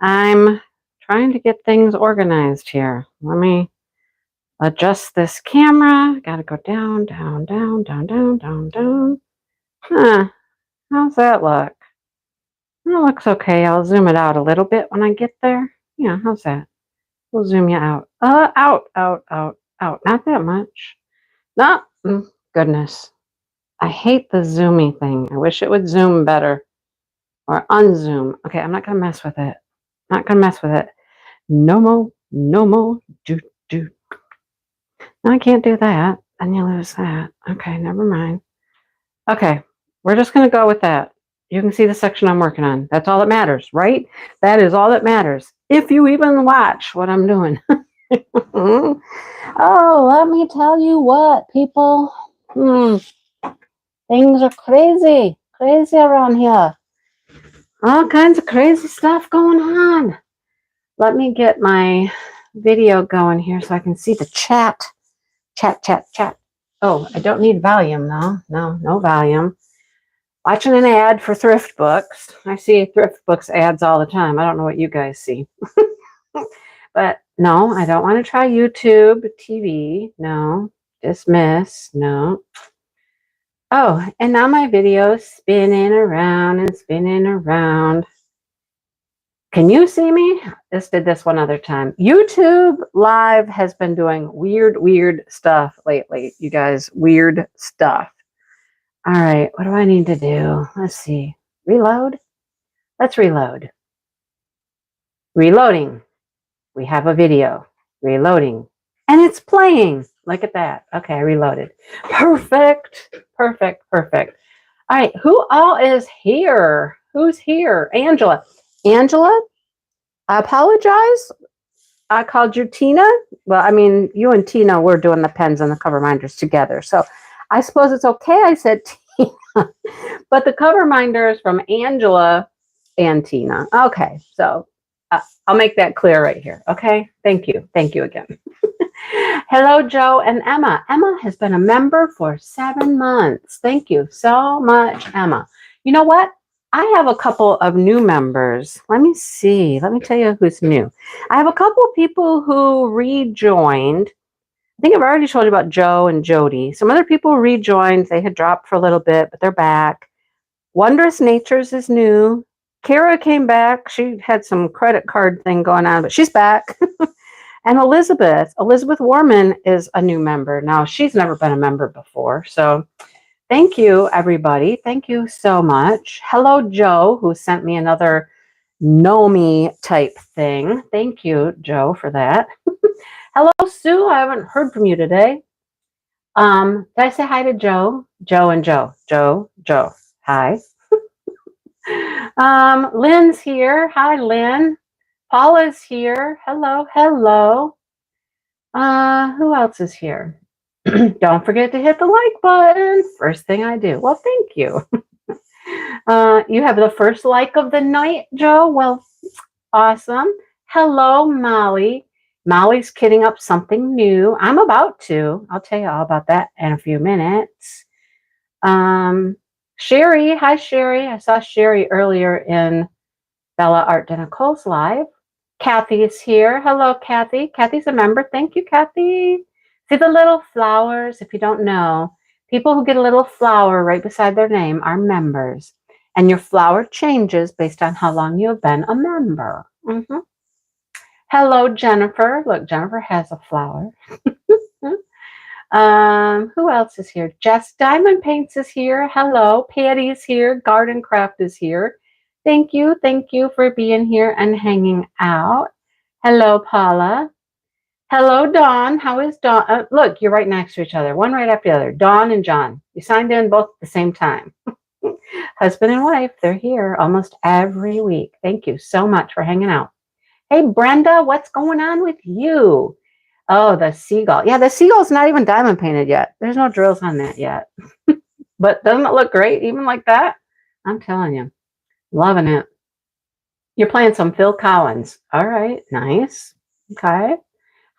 I'm trying to get things organized here. Let me adjust this camera. Got to go down, down, down, down, down, down, down. Huh. How's that look? That looks okay. I'll zoom it out a little bit when I get there. Yeah, how's that? We'll zoom you out. Out, out, out, out. Not that much. No, goodness. I hate the zoomy thing. I wish it would zoom better or unzoom. Okay, I'm not going to mess with it. Not going to mess with it. No more, no more. Do, do. No, I can't do that. And you lose that. Okay, never mind. Okay, we're just going to go with that. You can see the section I'm working on. That's all that matters, right? That is all that matters. If you even watch what I'm doing. Oh, let me tell you what, people. Things are crazy around here. All kinds of crazy stuff going on. Let me get my video going here so I can see the chat. Chat. Oh, I don't need volume though. No volume. Watching an ad for thrift books. I see thrift books ads all the time. I don't know what you guys see. But no, I don't want to try YouTube TV. No. Dismiss. No. Oh, and now my video's spinning around and spinning around. Can you see me? Just did this one other time. YouTube Live has been doing weird stuff lately, you guys. Weird stuff. All right, what do I need to do? Let's see. Reload? Let's reload. Reloading. We have a video. Reloading. And it's playing. Look at that. Okay, I reloaded. Perfect. All right, who all is here? Who's here? Angela. Angela, I apologize. I called you Tina. Well, I mean, you and Tina were doing the pens and the cover minders together. So I suppose it's okay I said Tina. But the cover minder is from Angela and Tina. Okay, so I'll make that clear right here. Okay, thank you. Thank you again. Hello, Joe and Emma. Emma has been a member for 7 months. Thank you so much, Emma. You know what? I have a couple of new members. Let me see. Let me tell you who's new. I have a couple of people who rejoined. I think I've already told you about Joe and Jody. Some other people rejoined. They had dropped for a little bit, but they're back. Wondrous Natures is new. Kara came back. She had some credit card thing going on, but she's back. And Elizabeth Warman is a new member. Now, she's never been a member before, so thank you, everybody. Thank you so much. Hello, Joe, who sent me another know me type thing. Thank you, Joe, for that. Hello, Sue. I haven't heard from you today. Did I say hi to Joe? Joe and Joe. Joe. Hi. Lynn's here. Hi, Lynn. Paula's here. Hello. Who else is here? Don't forget to hit the like button. First thing I do. Well, thank you. You have the first like of the night, Joe. Well, awesome. Hello, Molly. Molly's kitting up something new. I'm about to. I'll tell you all about that in a few minutes. Sherry. Hi, Sherry. I saw Sherry earlier in Bella Art Nicole's live. Kathy is here. Hello, Kathy. Kathy's a member. Thank you, Kathy. See the little flowers? If you don't know, people who get a little flower right beside their name are members. And your flower changes based on how long you have been a member. Mm-hmm. Hello, Jennifer. Look, Jennifer has a flower. Who else is here? Jess Diamond Paints is here. Hello. Patty is here. Garden Craft is here. Thank you for being here and hanging out. Hello, Paula. Hello, Dawn. How is Dawn? Look, you're right next to each other, one right after the other. Dawn and John. You signed in both at the same time. Husband and wife, they're here almost every week. Thank you so much for hanging out. Hey, Brenda, what's going on with you? Oh, the seagull. Yeah, the seagull's not even diamond painted yet. There's no drills on that yet. But doesn't it look great even like that? I'm telling you. Loving it. You're playing some Phil Collins. All right. Nice. Okay.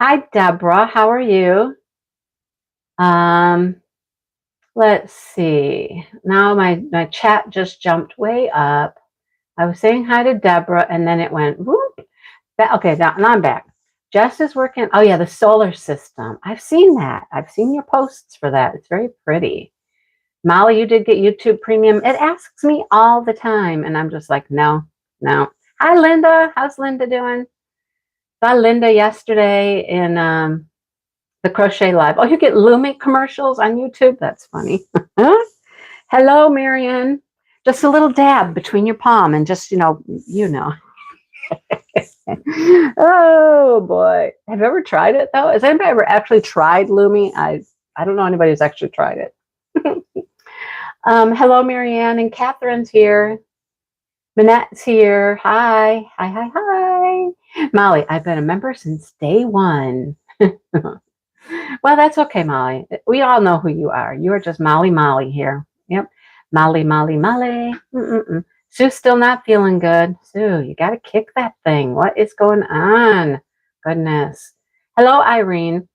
Hi, Deborah. How are you? Let's see. Now my chat just jumped way up. I was saying hi to Deborah, and then it went whoop. Okay, now I'm back. Jess is working. Oh yeah, the solar system. I've seen that. I've seen your posts for that. It's very pretty. Molly, you did get YouTube Premium. It asks me all the time, and I'm just like, no. Hi, Linda. How's Linda doing? Saw Linda yesterday in the Crochet Live. Oh, you get Lumi commercials on YouTube? That's funny. Hello, Marianne. Just a little dab between your palm and just, you know. Oh, boy. Have you ever tried it, though? Has anybody ever actually tried Lumi? I don't know anybody who's actually tried it. Hello, Marianne, and Catherine's here. Manette's here. Hi. Molly, I've been a member since day one. Well, that's okay, Molly. We all know who you are. You are just Molly here. Yep. Molly. Sue's still not feeling good. Sue, you got to kick that thing. What is going on? Goodness. Hello, Irene.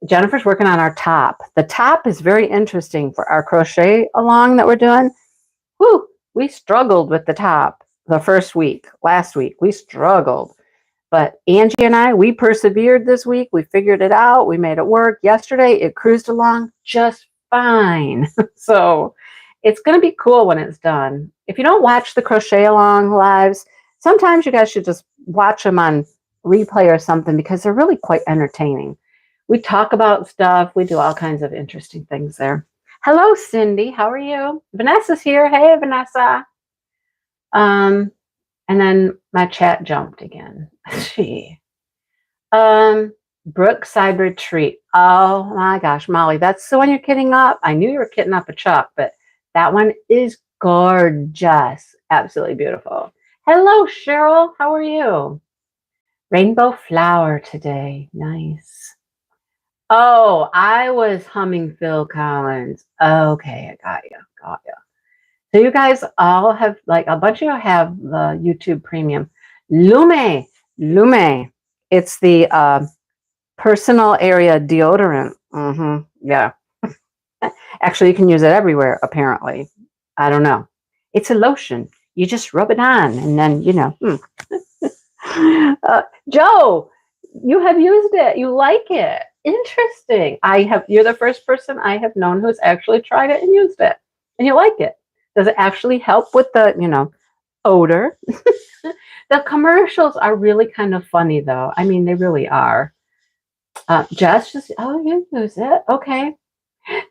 Jennifer's working on our top. The top is very interesting for our crochet along that we're doing. Whew, we struggled with the top the first week. Last week, we struggled. But Angie and I, we persevered this week. We figured it out. We made it work. Yesterday, it cruised along just fine. So it's going to be cool when it's done. If you don't watch the crochet along lives, sometimes you guys should just watch them on replay or something because they're really quite entertaining. We talk about stuff. We do all kinds of interesting things there. Hello, Cindy. How are you? Vanessa's here. Hey, Vanessa. And then my chat jumped again. Brookside Retreat. Oh my gosh, Molly, that's the one you're kidding up. I knew you were kidding up a Chuck, but that one is gorgeous. Absolutely beautiful. Hello, Cheryl. How are you? Rainbow flower today. Nice. Oh, I was humming Phil Collins. Okay, I got you. So you guys all have, like, a bunch of you have the YouTube Premium. Lume. It's the personal area deodorant. Yeah. Actually, you can use it everywhere, apparently. I don't know. It's a lotion. You just rub it on, and then, Joe, you have used it. You like it. Interesting. You're the first person I have known who's actually tried it and used it, and you like it. Does it actually help with the, odor? The commercials are really kind of funny, though. I mean, they really are. Jess you use it. Okay.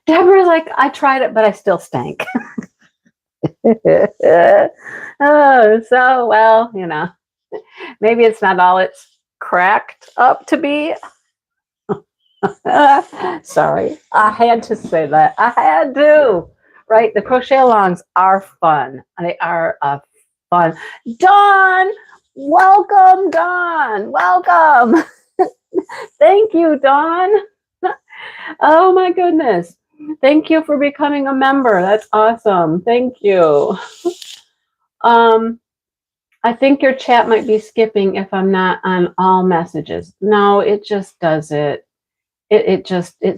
Deborah's like, I tried it, but I still stank. Maybe it's not all it's cracked up to be. Sorry, I had to say that. I had to. Right, the crochet alongs are fun. They are fun. Dawn, welcome, Dawn. Welcome. Thank you, Dawn. Oh my goodness. Thank you for becoming a member. That's awesome. Thank you. I think your chat might be skipping if I'm not on all messages. No, it just does it. It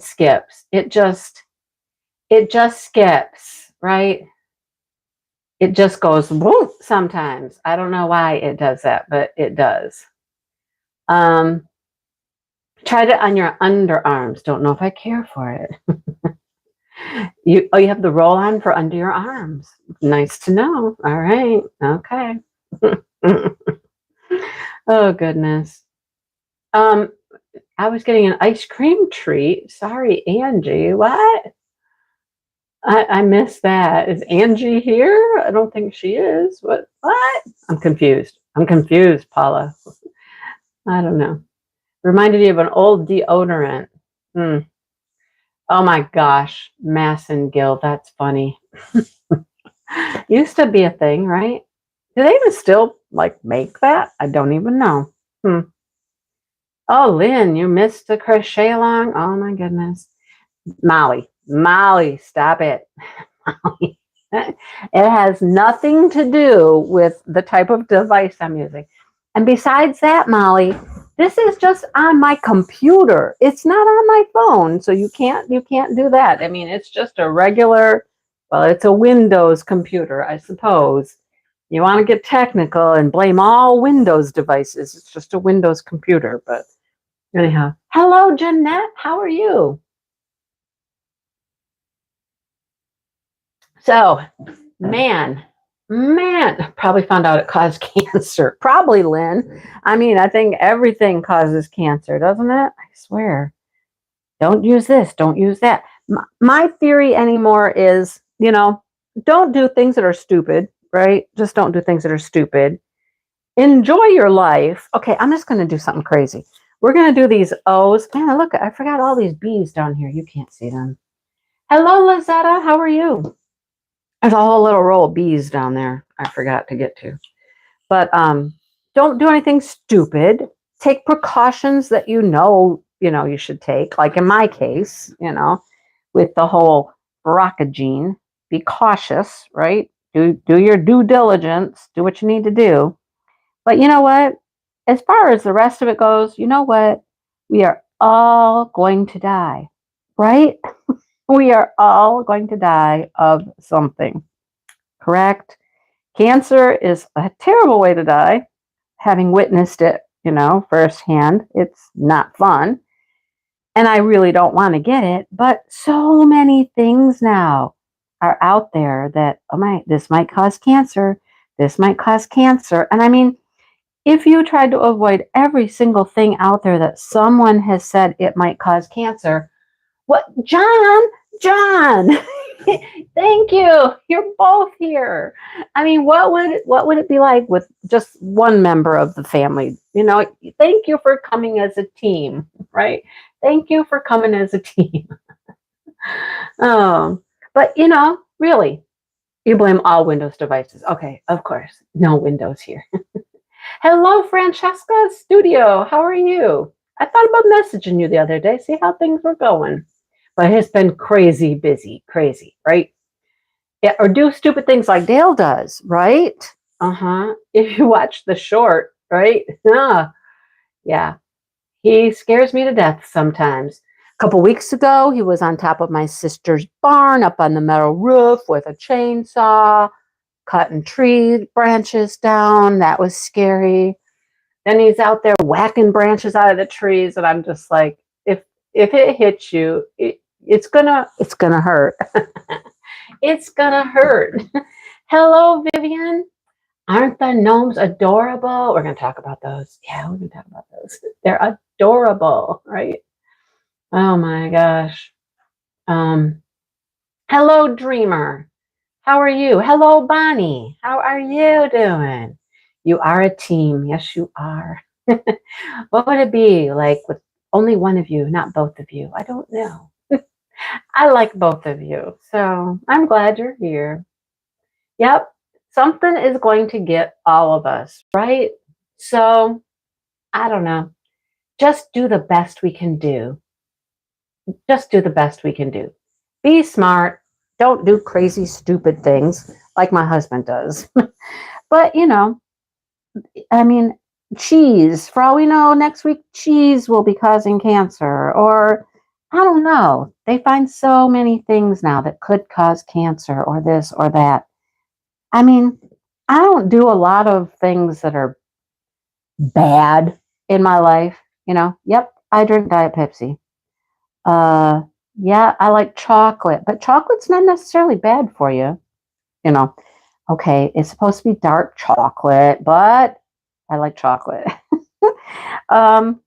skips. It just skips, right? It just goes whoop sometimes. I don't know why it does that, but it does. Tried it on your underarms. Don't know if I care for it. You have the roll on for under your arms. Nice to know. All right. Okay. Oh goodness. I was getting an ice cream treat. Sorry, Angie. What? I missed that. Is Angie here? I don't think she is. What? I'm confused, Paula. I don't know. Reminded you of an old deodorant. Oh my gosh. Mass and Gill. That's funny. Used to be a thing, right? Do they even still make that? I don't even know. Oh, Lynn, you missed the crochet along? Oh my goodness. Molly, stop it. Molly. It has nothing to do with the type of device I'm using. And besides that, Molly, this is just on my computer. It's not on my phone, so you can't do that. I mean, it's just a regular, well, it's a Windows computer, I suppose. You want to get technical and blame all Windows devices. It's just a Windows computer. But anyhow, hello, Jeanette. How are you? So, man, probably found out it caused cancer. Probably, Lynn. I mean, I think everything causes cancer, doesn't it? I swear. Don't use this. Don't use that. My theory anymore is, don't do things that are stupid, right? Just don't do things that are stupid. Enjoy your life. Okay, I'm just going to do something crazy. We're going to do these O's. Man, look, I forgot all these B's down here. You can't see them. Hello, Lizetta. How are you? There's a whole little row of B's down there I forgot to get to. But don't do anything stupid. Take precautions that you should take. Like in my case, with the whole BRCA gene, be cautious, right? Do your due diligence. Do what you need to do. But you know what? As far as the rest of it goes, you know what? We are all going to die, right? We are all going to die of something, correct? Cancer is a terrible way to die. Having witnessed it, firsthand, it's not fun. And I really don't want to get it. But so many things now are out there that, this might cause cancer. This might cause cancer. And I mean, if you tried to avoid every single thing out there that someone has said it might cause cancer, what, John, thank you. You're both here. I mean, what would it be like with just one member of the family? Thank you for coming as a team, right? Thank you for coming as a team. But really, you blame all Windows devices. Okay, of course, no Windows here. Hello, Francesca Studio. How are you? I thought about messaging you the other day, see how things were going. But it's been crazy busy, right? Yeah, or do stupid things like Dale does, right? If you watch the short, right? Yeah. He scares me to death sometimes. A couple weeks ago, he was on top of my sister's barn up on the metal roof with a chainsaw, cutting tree branches down. That was scary. Then he's out there whacking branches out of the trees, and I'm just like, if it hits you, it's gonna hurt. It's gonna hurt. Hello, Vivian. Aren't the gnomes adorable? We're gonna talk about those. Yeah, we're gonna talk about those. They're adorable, right? Oh my gosh. Hello, Dreamer. How are you? Hello, Bonnie. How are you doing? You are a team. Yes, you are. What would it be like with only one of you, not both of you? I don't know. I like both of you. So I'm glad you're here. Yep. Something is going to get all of us, right? So I don't know. Just do the best we can do. Just do the best we can do. Be smart. Don't do crazy, stupid things like my husband does. But, I mean, cheese, for all we know, next week, cheese will be causing cancer. Or, I don't know. They find so many things now that could cause cancer or this or that. I mean, I don't do a lot of things that are bad in my life. Yep, I drink Diet Pepsi. Yeah, I like chocolate, but chocolate's not necessarily bad for you. Okay, it's supposed to be dark chocolate, but I like chocolate. um,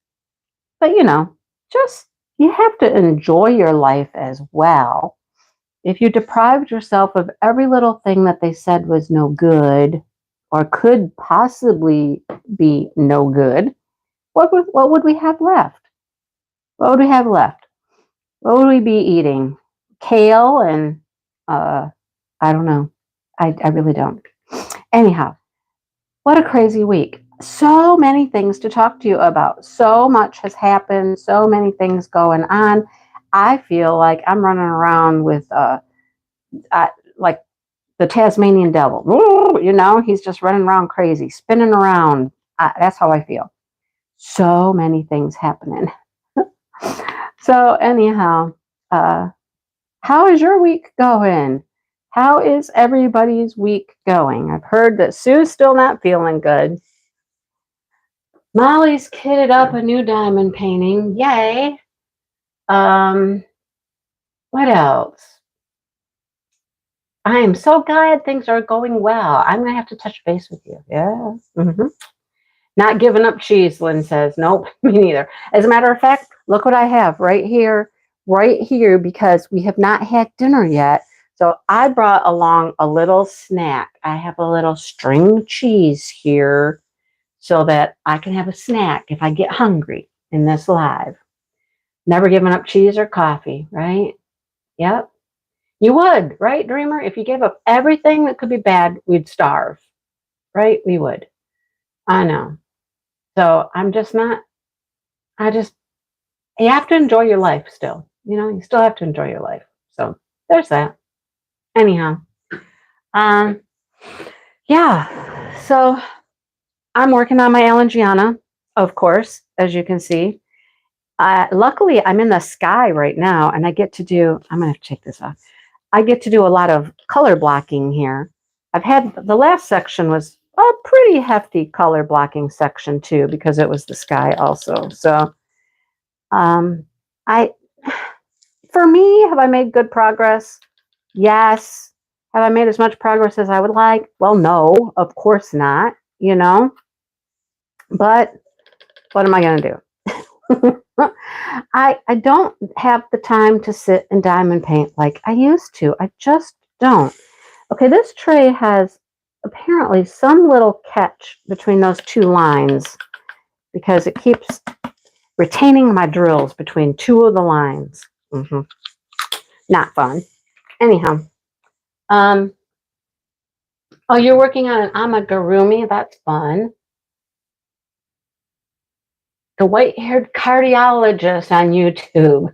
but just you have to enjoy your life as well. If you deprived yourself of every little thing that they said was no good or could possibly be no good, what would we have left? What would we have left? What would we be eating? Kale and I don't know. I really don't. Anyhow, what a crazy week. So many things to talk to you about. So much has happened. So many things going on. I feel like I'm running around with like the Tasmanian devil. He's just running around crazy, spinning around. That's how I feel. So many things happening. So anyhow, how is your week going? How is everybody's week going? I've heard that Sue's still not feeling good. Molly's kitted up a new diamond painting. Yay. What else? I am so glad things are going well. I'm going to have to touch base with you. Yeah. Mm-hmm. Not giving up cheese, Lynn says. Nope, me neither. As a matter of fact, look what I have right here, because we have not had dinner yet. So I brought along a little snack. I have a little string cheese here so that I can have a snack if I get hungry in this live. Never giving up cheese or coffee, right? Yep. You would, right, Dreamer? If you gave up everything that could be bad, we'd starve, right? We would. I know. So I'm just not, you have to enjoy your life still. You still have to enjoy your life. So there's that. Anyhow, yeah. So I'm working on my Alangiana, of course, as you can see. Luckily, I'm in the sky right now, and I get to do, I'm going to have to take this off. I get to do a lot of color blocking here. The last section was a pretty hefty color blocking section too, because it was the sky also. So, for me, have I made good progress? Yes. Have I made as much progress as I would like? Well, no, of course not, but what am I going to do? I don't have the time to sit and diamond paint like I used to. I just don't. Okay, this tray has apparently some little catch between those two lines because it keeps retaining my drills between two of the lines. Not fun. Anyhow, oh, you're working on an amigurumi. That's fun. The white-haired cardiologist on YouTube.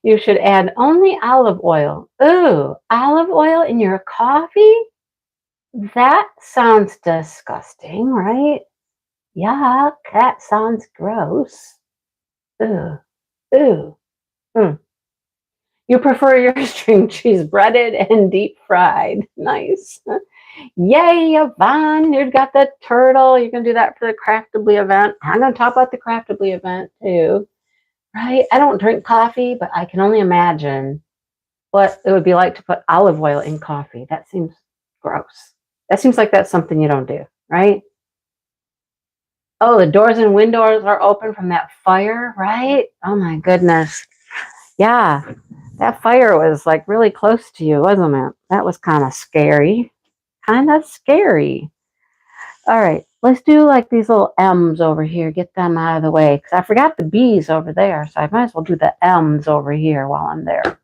You should add only olive oil. Ooh, olive oil in your coffee? That sounds disgusting, right? Yuck, that sounds gross. Ooh, ooh. You prefer your string cheese breaded and deep fried. Nice. Yay, Yvonne, you've got the turtle. You can do that for the Craftably event. I'm going to talk about the Craftably event too. Right? I don't drink coffee, but I can only imagine what it would be like to put olive oil in coffee. That seems gross. That seems like that's something you don't do, right? Oh, the doors and windows are open from that fire, right? Oh my goodness. Yeah, that fire was like really close to you, wasn't it? That was kind of scary. Kind of scary. All right, let's do like these little M's over here. Get them out of the way because I forgot the B's over there. So I might as well do the M's over here while I'm there.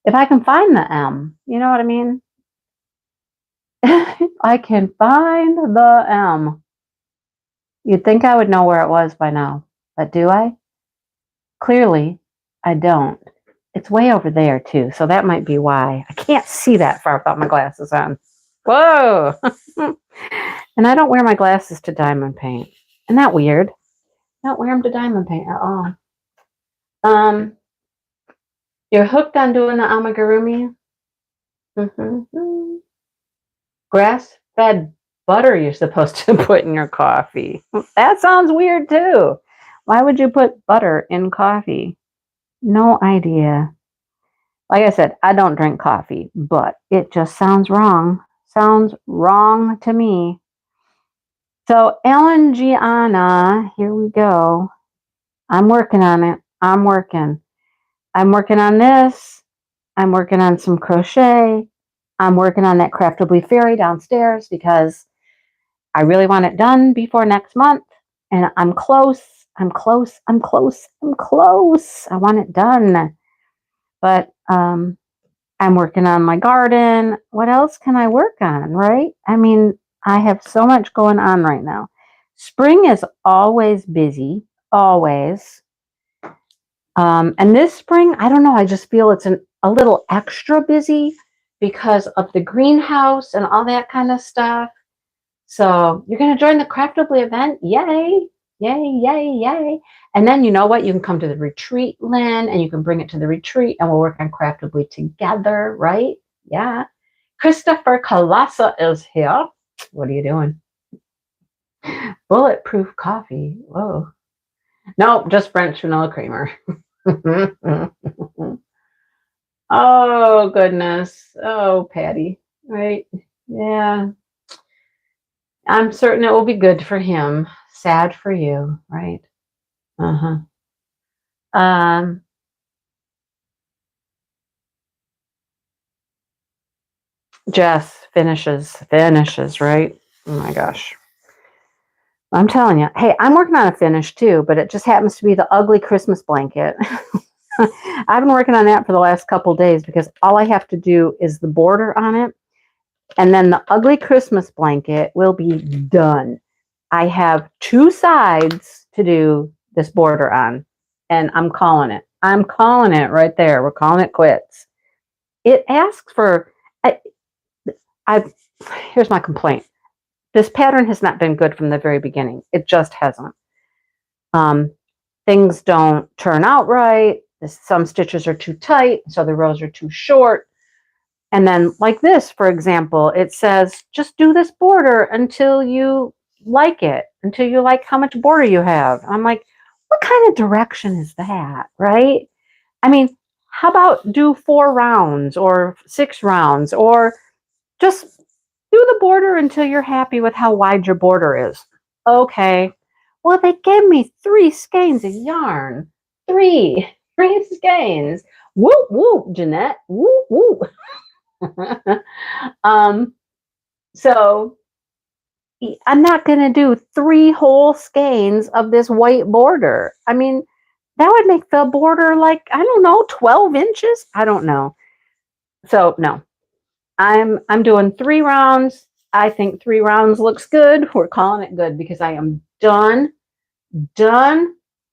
If I can find the M, you know what I mean? I can find the M. You'd think I would know where it was by now, but do I? Clearly, I don't. It's way over there too, so that might be why. I can't see that far without my glasses on. Whoa! And I don't wear my glasses to diamond paint. Isn't that weird? I don't wear them to diamond paint at all. You're hooked on doing the amigurumi? Grass-fed butter you're supposed to put in your coffee. That sounds weird too. Why would you put butter in coffee? No idea. Like I said, I don't drink coffee, but it just sounds wrong. Sounds wrong to me. So Ellen Gianna, here we go. I'm working on it. I'm working on this. I'm working on some crochet. I'm working on that Craftably Fairy downstairs because I really want it done before next month. And I'm close. I want it done. But I'm working on my garden. What else can I work on, right? I mean, I have so much going on right now. Spring is always busy, always. And this spring, I don't know, I just feel it's a little extra busy because of the greenhouse and all that kind of stuff. So you're going to join the Craftably event? Yay, yay, yay, yay. And then you know what? You can come to the retreat, Lynn, and you can bring it to the retreat and we'll work on Craftably together, right? Yeah. Christopher Kalasa is here. What are you doing? Bulletproof coffee. Whoa. Nope, just French vanilla creamer. Oh, goodness. Oh, Patty. Right. Yeah. I'm certain it will be good for him. Sad for you, right? Uh-huh. Um, Jess finishes, right? Oh my gosh. I'm telling you. Hey, I'm working on a finish too, but it just happens to be the ugly Christmas blanket. I've been working on that for the last couple days because all I have to do is the border on it, and then the ugly Christmas blanket will be done. I have 2 sides to do this border on, and I'm calling it. I'm calling it right there. We're calling it quits. It asks for, I here's my complaint. This pattern has not been good from the very beginning. It just hasn't. Um, Things don't turn out right. Some stitches are too tight, so the rows are too short. And then like this, for example, it says, just do this border until you like it, until you like how much border you have. I'm like, what kind of direction is that, right? I mean, how about do 4 rounds or 6 rounds, or just do the border until you're happy with how wide your border is. Okay. Well, they gave me 3 skeins of yarn. 3 skeins. Whoop, whoop, Jeanette. Whoop, whoop. um, so I'm not going to do 3 whole skeins of this white border. I mean, that would make the border like, I don't know, 12 inches. I don't know. So no, I'm doing 3 rounds. I think 3 rounds looks good. We're calling it good because I am done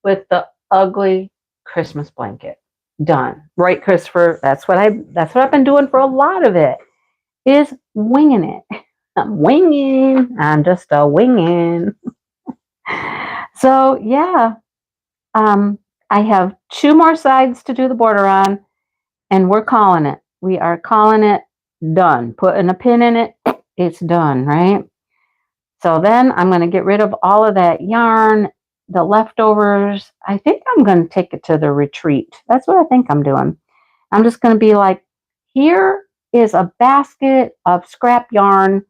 with the ugly Christmas blanket. Done. Right, Christopher? That's what I've been doing for a lot of it. Is winging it. I'm winging. I'm just a winging. So yeah. I have 2 more sides to do the border on, and we're calling it. We are calling it done. Putting a pin in it. It's done, right? So then I'm going to get rid of all of that yarn, the leftovers. I think I'm going to take it to the retreat. That's what I think I'm doing. I'm just going to be like, here is a basket of scrap yarn.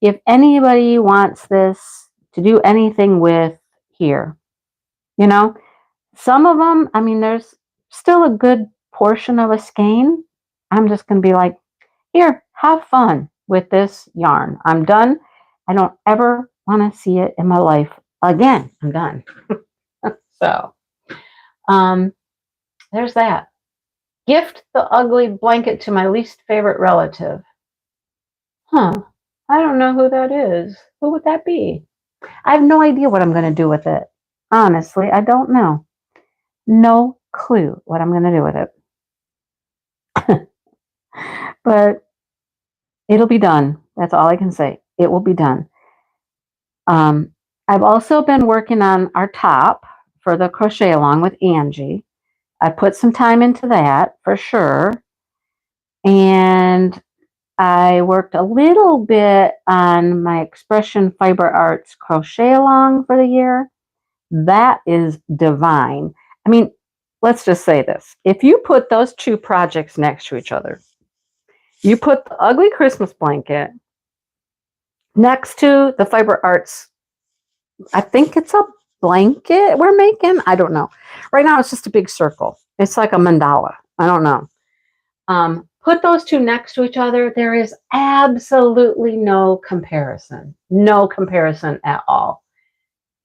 If anybody wants this to do anything with, here, you know, some of them, I mean, there's still a good portion of a skein. I'm just going to be like, here, have fun with this yarn. I'm done. I don't ever want to see it in my life again. I'm done. So, um, there's that. Gift the ugly blanket to my least favorite relative. Huh. I don't know who that is. Who would that be? I have no idea what I'm going to do with it. Honestly, I don't know. No clue what I'm going to do with it. But it'll be done. That's all I can say. It will be done. Um, I've also been working on our top for the crochet along with Angie. I put some time into that for sure. And I worked a little bit on my Expression Fiber Arts crochet along for the year. That is divine. I mean, let's just say this. If you put those 2 projects next to each other, you put the ugly Christmas blanket next to the Fiber Arts, I think it's a blanket we're making. I don't know. Right now, it's just a big circle. It's like a mandala. I don't know. Put those 2 next to each other. There is absolutely no comparison. No comparison at all.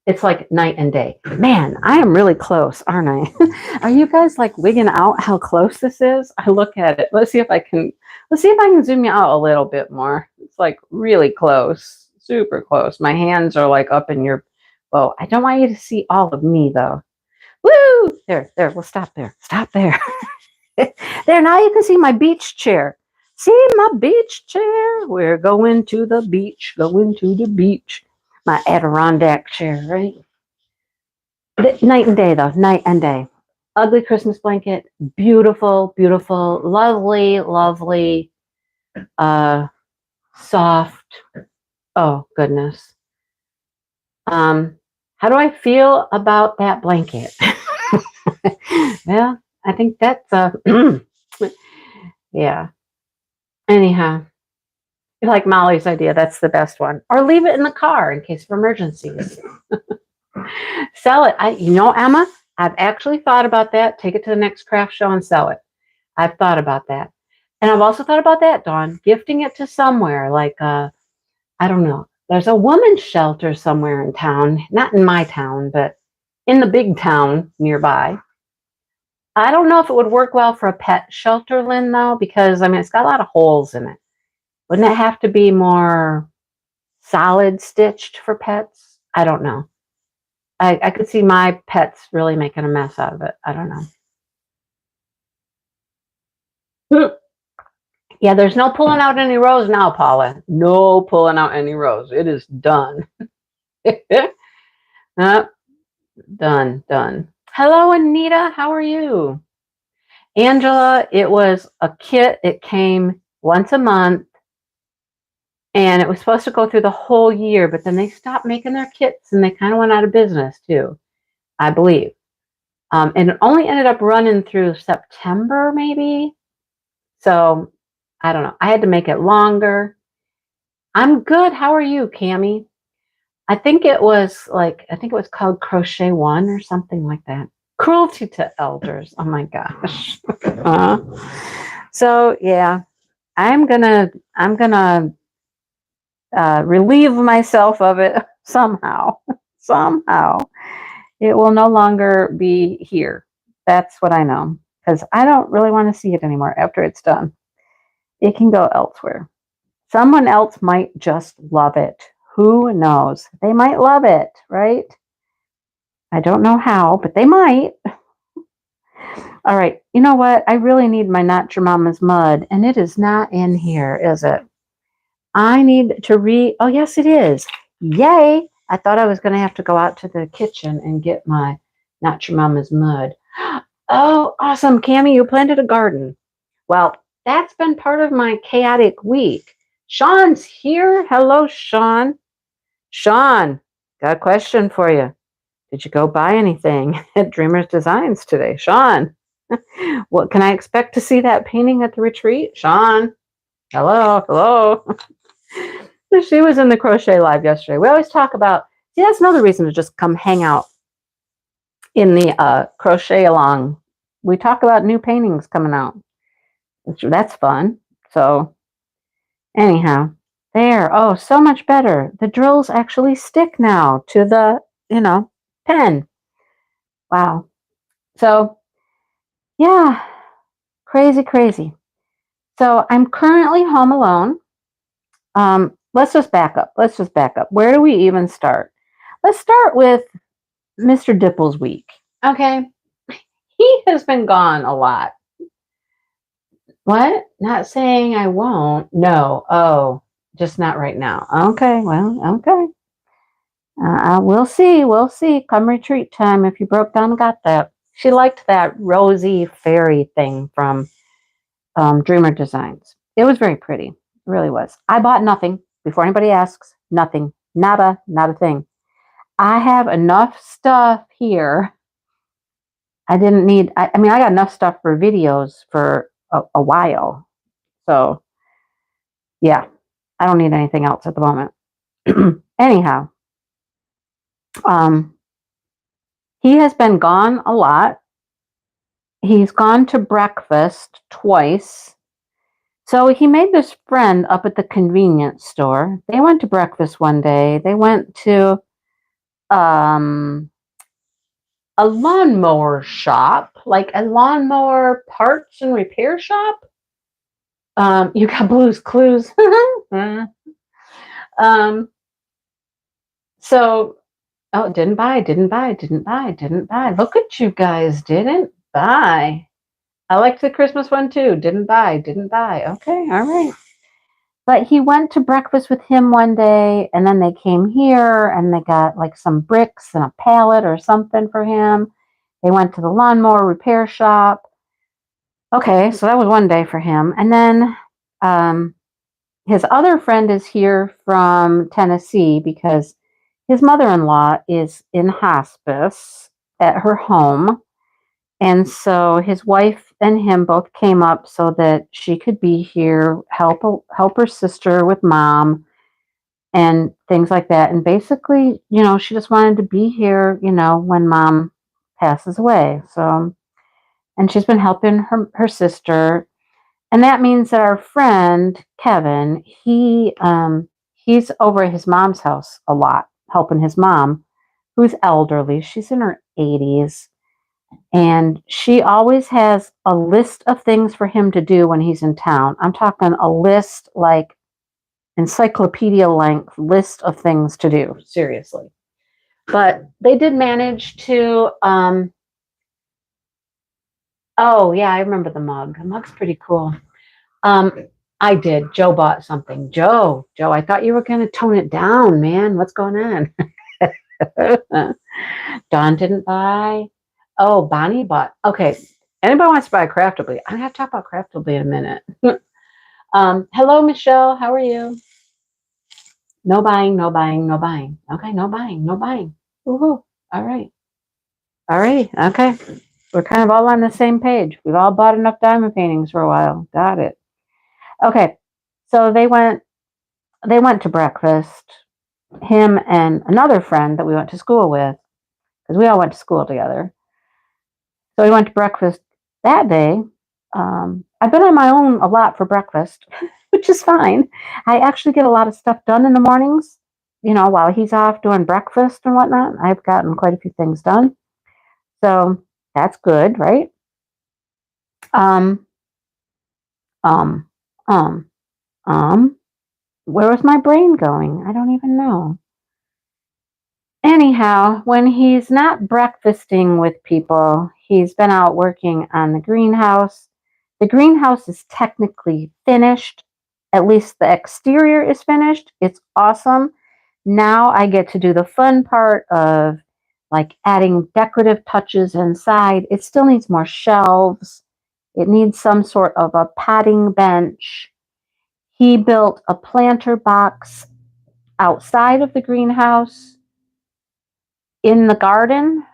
It's like night and day. Man, I am really close, aren't I? Are you guys like wigging out how close this is? I look at it. Let's see if I can zoom you out a little bit more. It's like really close, super close. My hands are like up in your bow. I don't want you to see all of me though. Woo! There, we'll stop there. Stop there. There, now you can see my beach chair. See my beach chair? We're going to the beach, going to the beach. My Adirondack chair, right? Night and day, though. Night and day. Ugly Christmas blanket. Beautiful, beautiful, lovely, lovely. soft. Oh, goodness. How do I feel about that blanket? Well, I think that's yeah. Anyhow, like Molly's idea, that's the best one. Or leave it in the car in case of emergencies. Sell it. Emma, I've actually thought about that. Take it to the next craft show and sell it. I've thought about that. And I've also thought about that, Dawn, gifting it to somewhere like, I don't know. There's a woman's shelter somewhere in town, not in my town, but in the big town nearby. I don't know if it would work well for a pet shelter, Lynn, though, because, it's got a lot of holes in it. Wouldn't it have to be more solid stitched for pets? I don't know. I could see my pets really making a mess out of it. I don't know. Yeah, there's no pulling out any rows now, Paula. No pulling out any rows. It is done. Done. Hello, Anita. How are you? Angela, it was a kit. It came once a month. And it was supposed to go through the whole year, but then they stopped making their kits and they kind of went out of business too, I believe. And it only ended up running through September, maybe. So I don't know. I had to make it longer. I'm good. How are you, Cammie? I think it was called Crochet One or something like that. Cruelty to elders. Oh my gosh. So yeah, I'm gonna relieve myself of it somehow. Somehow. It will no longer be here. That's what I know. Because I don't really want to see it anymore after it's done. It can go elsewhere. Someone else might just love it. Who knows? They might love it, right? I don't know how, but they might. All right. You know what? I really need my Not Your Mama's mud, and it is not in here, is it? I need to oh, yes, it is. Yay. I thought I was going to have to go out to the kitchen and get my Not Your Mama's mud. Oh, awesome. Cammie, you planted a garden. Well, that's been part of my chaotic week. Sean's here. Hello, Sean. Sean, got a question for you. Did you go buy anything at Dreamers Designs today? Sean, what can I expect to see that painting at the retreat? Sean, hello. She was in the crochet live yesterday. We always talk about, see, that's another reason to just come hang out in the crochet along. We talk about new paintings coming out. That's fun. So anyhow, there. Oh, so much better. The drills actually stick now to the, pen. Wow. So yeah, crazy. So I'm currently home alone. Let's just back up. Where do we even start? Let's start with Mr. Dipple's week. Okay. He has been gone a lot. What? Not saying I won't. No. Oh, just not right now. Okay. Well, okay. We'll see. Come retreat time if you broke down and got that. She liked that rosy fairy thing from Dreamer Designs. It was very pretty. It really was. I bought nothing. Before anybody asks, nothing. Not a thing. I have enough stuff here. I didn't need, I got enough stuff for videos for a while. So, yeah, I don't need anything else at the moment. Anyhow, he has been gone a lot. He's gone to breakfast twice. So he made this friend up at the convenience store. They went to breakfast one day. They went to a lawnmower shop, like a lawnmower parts and repair shop. You got Blue's Clues. So, oh, didn't buy. Look at you guys, didn't buy. I liked the Christmas one too. Didn't buy. Okay, all right. But he went to breakfast with him one day, and then they came here and they got like some bricks and a pallet or something for him. They went to the lawnmower repair shop. Okay, so that was one day for him. And then His other friend is here from Tennessee because his mother-in-law is in hospice at her home. And so his wife and him both came up so that she could be here, help her sister with mom and things like that. And basically, she just wanted to be here, when mom passes away. So, and she's been helping her sister. And that means that our friend Kevin, he's over at his mom's house a lot, helping his mom, who's elderly. She's in her 80s. And she always has a list of things for him to do when he's in town. I'm talking a list like encyclopedia length list of things to do, seriously. But they did manage to, oh yeah, I remember the mug. The mug's pretty cool. I did. Joe bought something. Joe, I thought you were going to tone it down, man. What's going on? Dawn didn't buy. Oh, Bonnie bought. Okay. Anybody wants to buy Craftably? I'm going to have to talk about Craftably in a minute. Hello, Michelle. How are you? No buying, no buying, no buying. Okay, no buying, no buying. Woohoo. All right. All right. Okay. We're kind of all on the same page. We've all bought enough diamond paintings for a while. Got it. Okay. So they went to breakfast, him and another friend that we went to school with, because we all went to school together. So we went to breakfast that day. I've been on my own a lot for breakfast, which is fine. I actually get a lot of stuff done in the mornings, while he's off doing breakfast and whatnot. I've gotten quite a few things done. So that's good, right? Um, um, um, where was my brain going? I don't even know. Anyhow, when he's not breakfasting with people, he's been out working on the greenhouse. The greenhouse is technically finished. At least the exterior is finished. It's awesome. Now I get to do the fun part of like adding decorative touches inside. It still needs more shelves. It needs some sort of a potting bench. He built a planter box outside of the greenhouse in the garden.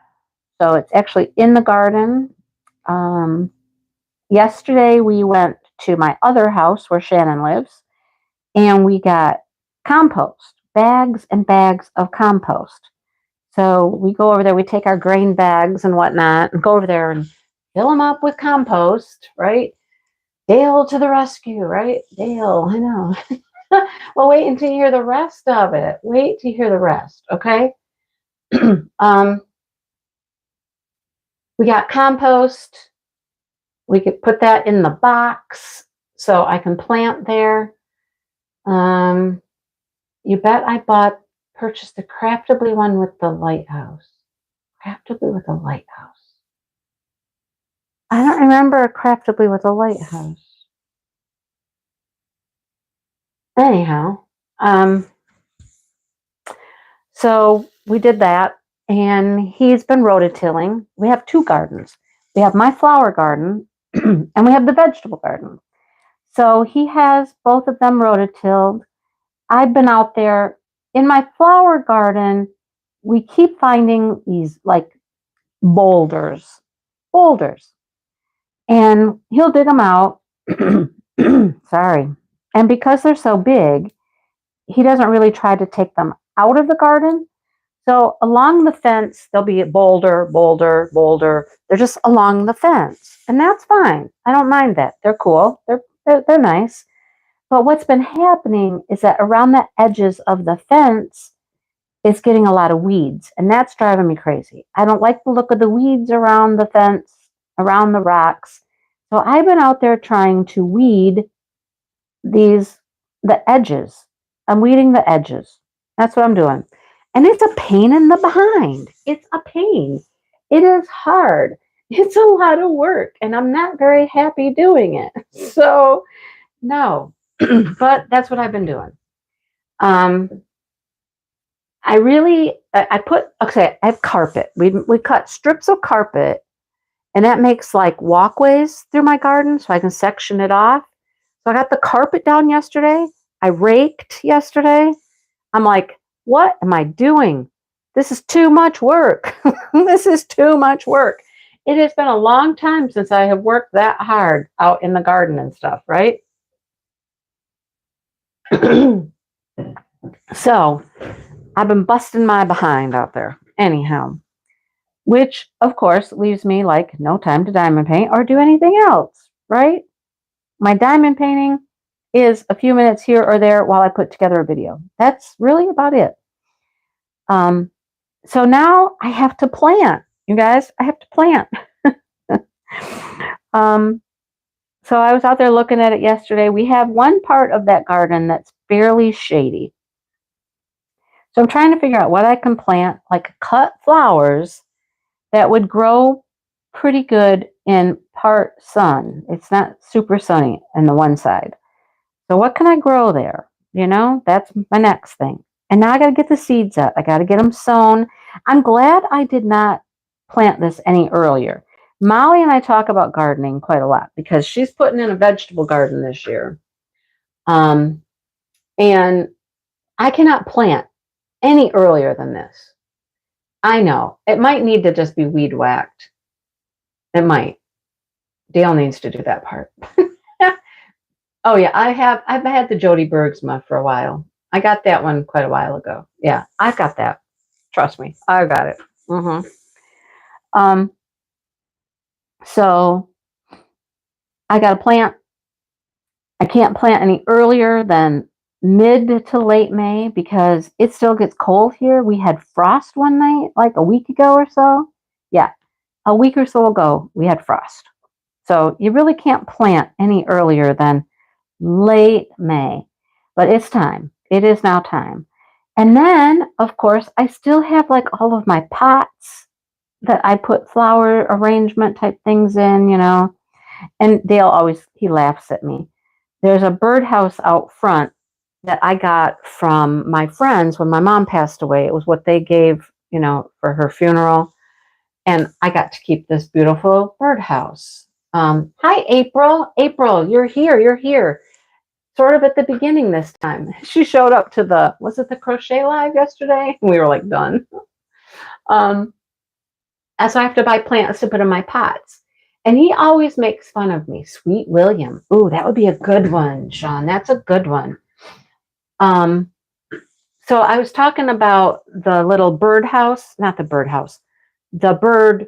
So it's actually in the garden. Yesterday we went to my other house where Shannon lives, and we got compost, bags and bags of compost. So we go over there, we take our grain bags and whatnot and go over there and fill them up with compost, right? Dale to the rescue, right? Dale, I know. Well, wait until you hear the rest of it. Wait till you hear the rest, okay? We got compost. We could put that in the box so I can plant there. You bet I purchased the Craftably one with the lighthouse. Craftably with a lighthouse. I don't remember a Craftably with a lighthouse. Anyhow, so we did that, and he's been rototilling. We have two gardens. We have my flower garden, and we have the vegetable garden. So he has both of them rototilled. I've been out there in my flower garden. We keep finding these like boulders, and he'll dig them out. Sorry. And because they're so big, he doesn't really try to take them out of the garden. So along the fence, there'll be a boulder. They're just along the fence, and that's fine. I don't mind that. They're cool. They're nice. But what's been happening is that around the edges of the fence, it's getting a lot of weeds, and that's driving me crazy. I don't like the look of the weeds around the fence, around the rocks. So I've been out there trying to weed the edges. I'm weeding the edges. That's what I'm doing. And it's a pain in the behind. It's a pain. It is hard. It's a lot of work, and I'm not very happy doing it. So, no. But that's what I've been doing. I have carpet. We cut strips of carpet, and that makes like walkways through my garden so I can section it off. So I got the carpet down yesterday. I raked yesterday. I'm like, what am I doing? This is too much work. This is too much work. It has been a long time since I have worked that hard out in the garden and stuff, right? So I've been busting my behind out there. Anyhow, which of course leaves me like no time to diamond paint or do anything else, right? My diamond painting is a few minutes here or there while I put together a video. That's really about it. So now I have to plant, you guys. I have to plant. So I was out there looking at it yesterday. We have one part of that garden that's fairly shady. So I'm trying to figure out what I can plant, like cut flowers that would grow pretty good in part sun. It's not super sunny on the one side. So what can I grow there? That's my next thing. And now I got to get the seeds up. I got to get them sown. I'm glad I did not plant this any earlier. Molly and I talk about gardening quite a lot because she's putting in a vegetable garden this year. And I cannot plant any earlier than this. I know. It might need to just be weed whacked. It might. Dale needs to do that part. Oh yeah, I've had the Jody Bergsma for a while. I got that one quite a while ago. Yeah, I've got that. Trust me, I've got it. So I got to plant. I can't plant any earlier than mid to late May because it still gets cold here. We had frost one night, like a week ago or so. Yeah, a week or so ago, we had frost. So you really can't plant any earlier than late May. But it's time. It is now time. And then, of course, I still have like all of my pots that I put flower arrangement type things in, And Dale he laughs at me. There's a birdhouse out front that I got from my friends when my mom passed away. It was what they gave, for her funeral. And I got to keep this beautiful birdhouse. Hi, April. April, you're here. You're here. Sort of at the beginning this time. She showed up to was it the crochet live yesterday? We were like done. And so I have to buy plants to put in my pots. And he always makes fun of me. Sweet William. Ooh, that would be a good one, Sean. That's a good one. So I was talking about the little birdhouse, not the birdhouse, the bird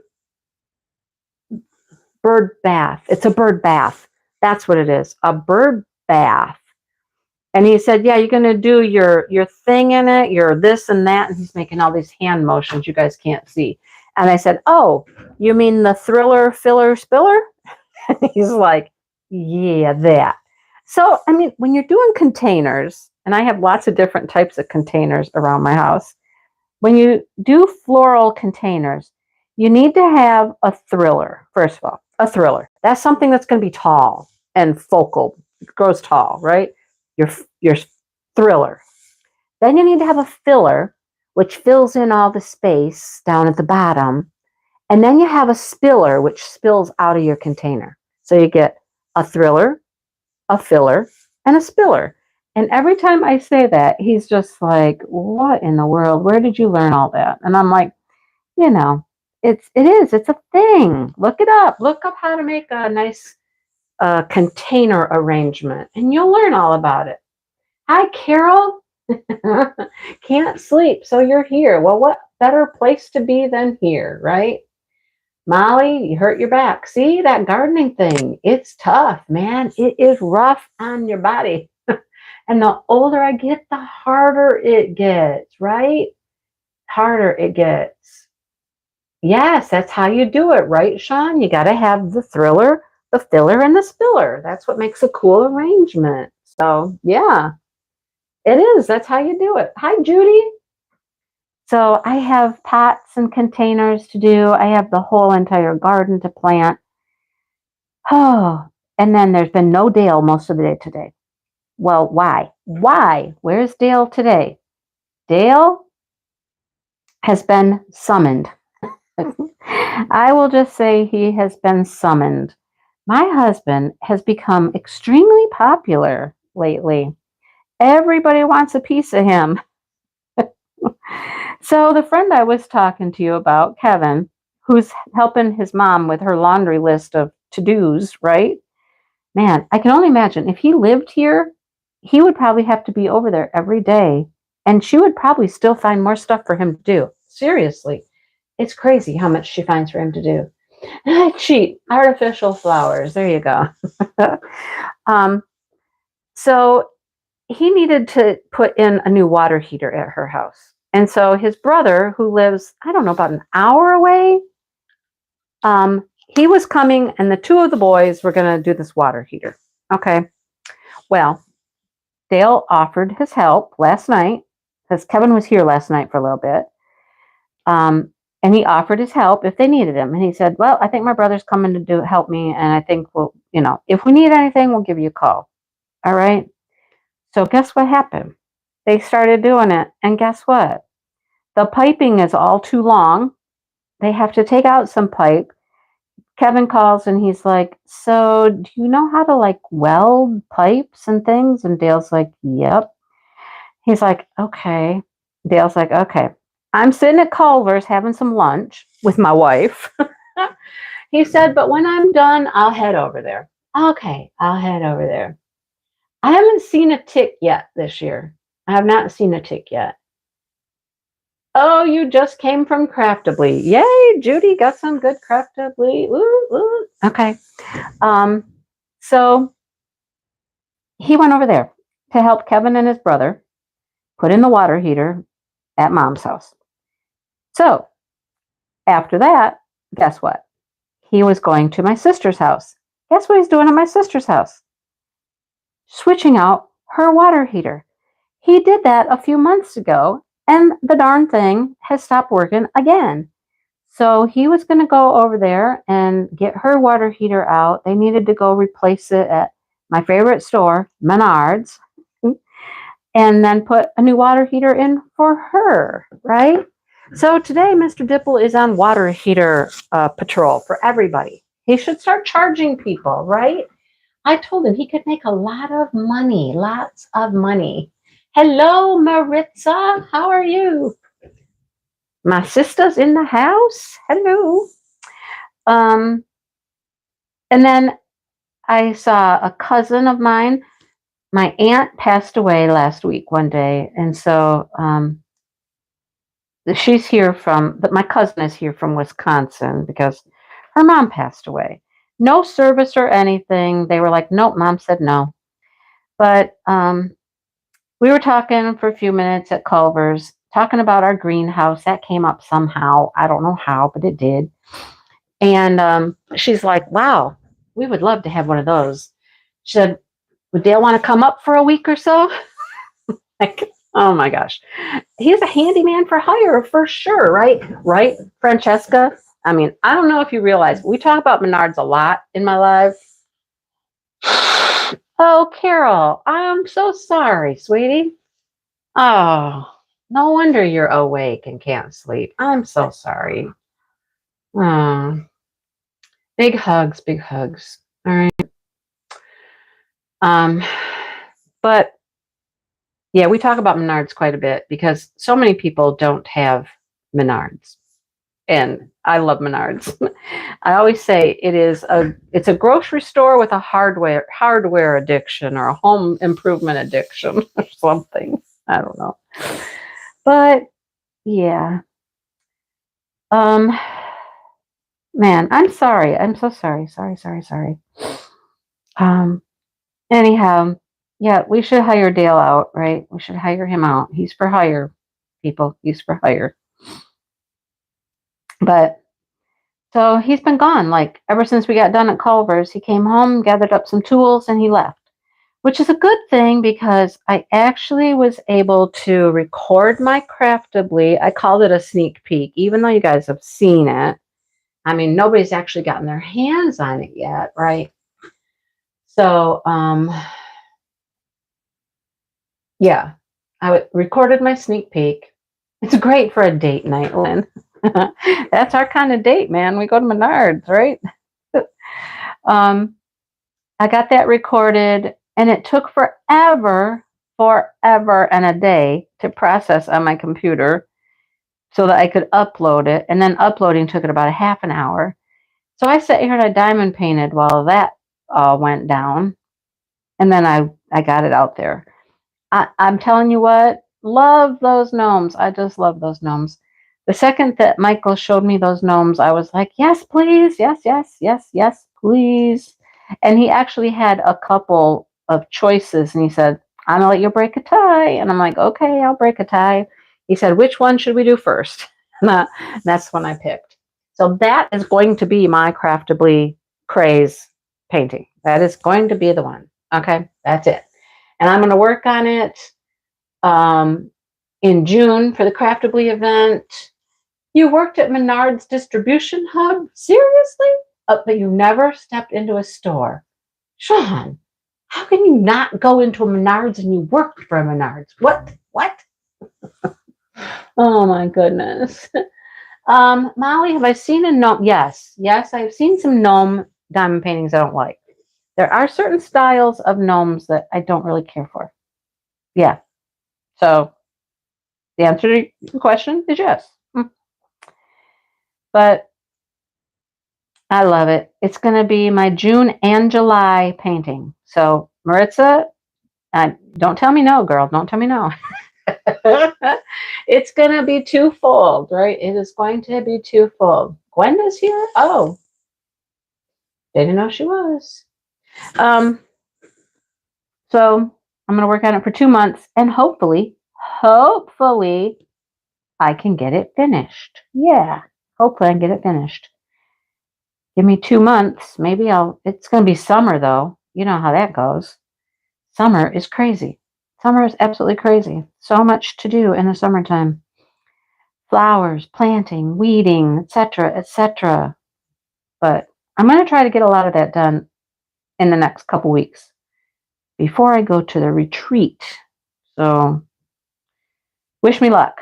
bath. It's a bird bath. That's what it is. A bird bath. And he said, yeah, you're going to do your thing in it, your this and that. And he's making all these hand motions you guys can't see. And I said, oh, you mean the thriller, filler, spiller? He's like, yeah, that. So, I mean, when you're doing containers, and I have lots of different types of containers around my house, when you do floral containers, you need to have a thriller, first of all, a thriller. That's something that's going to be tall and focal. It grows tall, right? Your thriller. Then you need to have a filler, which fills in all the space down at the bottom. And then you have a spiller, which spills out of your container. So you get a thriller, a filler, and a spiller. And every time I say that, he's just like, what in the world? Where did you learn all that? And I'm like, it's a thing. Look it up. Look up how to make a nice container arrangement, and you'll learn all about it. Hi, Carol. Can't sleep, so you're here. Well, what better place to be than here, right? Molly, you hurt your back. See, that gardening thing, it's tough, man. It is rough on your body. And the older I get, the harder it gets, right? Harder it gets. Yes, that's how you do it, right, Sean? You got to have the thriller, the filler, and the spiller. That's what makes a cool arrangement. So, yeah, it is. That's how you do it. Hi, Judy. So I have pots and containers to do. I have the whole entire garden to plant. Oh, and then there's been no Dale most of the day today. Well, why? Why? Where's Dale today? Dale has been summoned. I will just say he has been summoned. My husband has become extremely popular lately. Everybody wants a piece of him. So the friend I was talking to you about, Kevin, who's helping his mom with her laundry list of to-dos, right? Man, I can only imagine if he lived here, he would probably have to be over there every day. And she would probably still find more stuff for him to do. Seriously. It's crazy how much she finds for him to do. Cheat. Artificial flowers. There you go. um, so he needed to put in a new water heater at her house. And so his brother, who lives, I don't know, about an hour away, he was coming and the two of the boys were going to do this water heater. Okay. Well, Dale offered his help last night because Kevin was here last night for a little bit. And he offered his help if they needed him. And he said, well, I think my brother's coming to help me. And I think if we need anything, we'll give you a call. All right. So guess what happened? They started doing it. And guess what? The piping is all too long. They have to take out some pipe. Kevin calls and he's like, so do you know how to weld pipes and things? And Dale's like, yep. He's like, okay. Dale's like, okay. I'm sitting at Culver's having some lunch with my wife. He said, but when I'm done, I'll head over there. Okay, I'll head over there. I haven't seen a tick yet this year. I have not seen a tick yet. Oh, you just came from Craftably. Yay, Judy got some good Craftably. Ooh, ooh. Okay. So he went over there to help Kevin and his brother put in the water heater at Mom's house. So after that, guess what? He was going to my sister's house. Guess what he's doing at my sister's house? Switching out her water heater. He did that a few months ago, and the darn thing has stopped working again. So he was going to go over there and get her water heater out. They needed to go replace it at my favorite store, Menards, and then put a new water heater in for her, right? So today, Mr. Dipple is on water heater patrol for everybody. He should start charging people, right? I told him he could make a lot of money, lots of money. Hello, Maritza. How are you? My sister's in the house. Hello. And then I saw a cousin of mine. My aunt passed away last week one day. And so she's here but my cousin is here from Wisconsin because her mom passed away. No service or anything. They were like, nope, Mom said no. But we were talking for a few minutes at Culver's, talking about our greenhouse. That came up somehow. I don't know how, but it did. And she's like, wow, we would love to have one of those. She said, would Dale want to come up for a week or so? Oh my gosh. He's a handyman for hire for sure, right? Right, Francesca? I mean, I don't know if you realize, we talk about Menards a lot in my life. Oh, Carol, I'm so sorry, sweetie. Oh, no wonder you're awake and can't sleep. I'm so sorry. Oh, big hugs, big hugs. All right. But yeah, we talk about Menards quite a bit because so many people don't have Menards. And I love Menards. I always say it's a grocery store with a hardware addiction or a home improvement addiction or something. I don't know. But yeah. Man, I'm sorry. I'm so sorry. Sorry. Anyhow, yeah, we should hire Dale out, right? We should hire him out. He's for hire, people. He's for hire. But so he's been gone, ever since we got done at Culver's. He came home, gathered up some tools, and he left, which is a good thing because I actually was able to record my Craftably. I called it a sneak peek, even though you guys have seen it. I mean, nobody's actually gotten their hands on it yet, right? So, yeah, I recorded my sneak peek. It's great for a date night, Lynn. That's our kind of date, man. We go to Menards, right? I got that recorded, and it took forever forever and a day to process on my computer so that I could upload it. And then uploading took it about a half an hour. So I sat here and I diamond painted while that all went down. And then I got it out there. I'm telling you what, love those gnomes. I just love those gnomes. The second that Michael showed me those gnomes, I was like, yes, please. Yes, yes, yes, yes, please. And he actually had a couple of choices. And he said, I'm going to let you break a tie. And I'm like, okay, I'll break a tie. He said, which one should we do first? And that's when I picked. So that is going to be my Craftably Craze painting. That is going to be the one. Okay, that's it. And I'm going to work on it in June for the Craftably event. You worked at Menard's distribution hub? Seriously? But you never stepped into a store. Sean, how can you not go into a Menard's and you worked for a Menard's? What? Oh my goodness. Molly, have I seen a gnome? Yes, I've seen some gnome diamond paintings I don't like. There are certain styles of gnomes that I don't really care for. Yeah. So the answer to the question is yes. But I love it. It's going to be my June and July painting. So Maritza, don't tell me no, girl. Don't tell me no. It's going to be twofold, right? It is going to be twofold. Gwenda's here? Oh, didn't know she was. So I'm going to work on it for 2 months and hopefully I can get it finished. Yeah, hopefully I can get it finished. Give me 2 months. Maybe it's going to be summer though. You know how that goes. Summer is crazy. Summer is absolutely crazy. So much to do in the summertime. Flowers, planting, weeding, etc., etc. But I'm going to try to get a lot of that done in the next couple weeks before I go to the retreat. So wish me luck.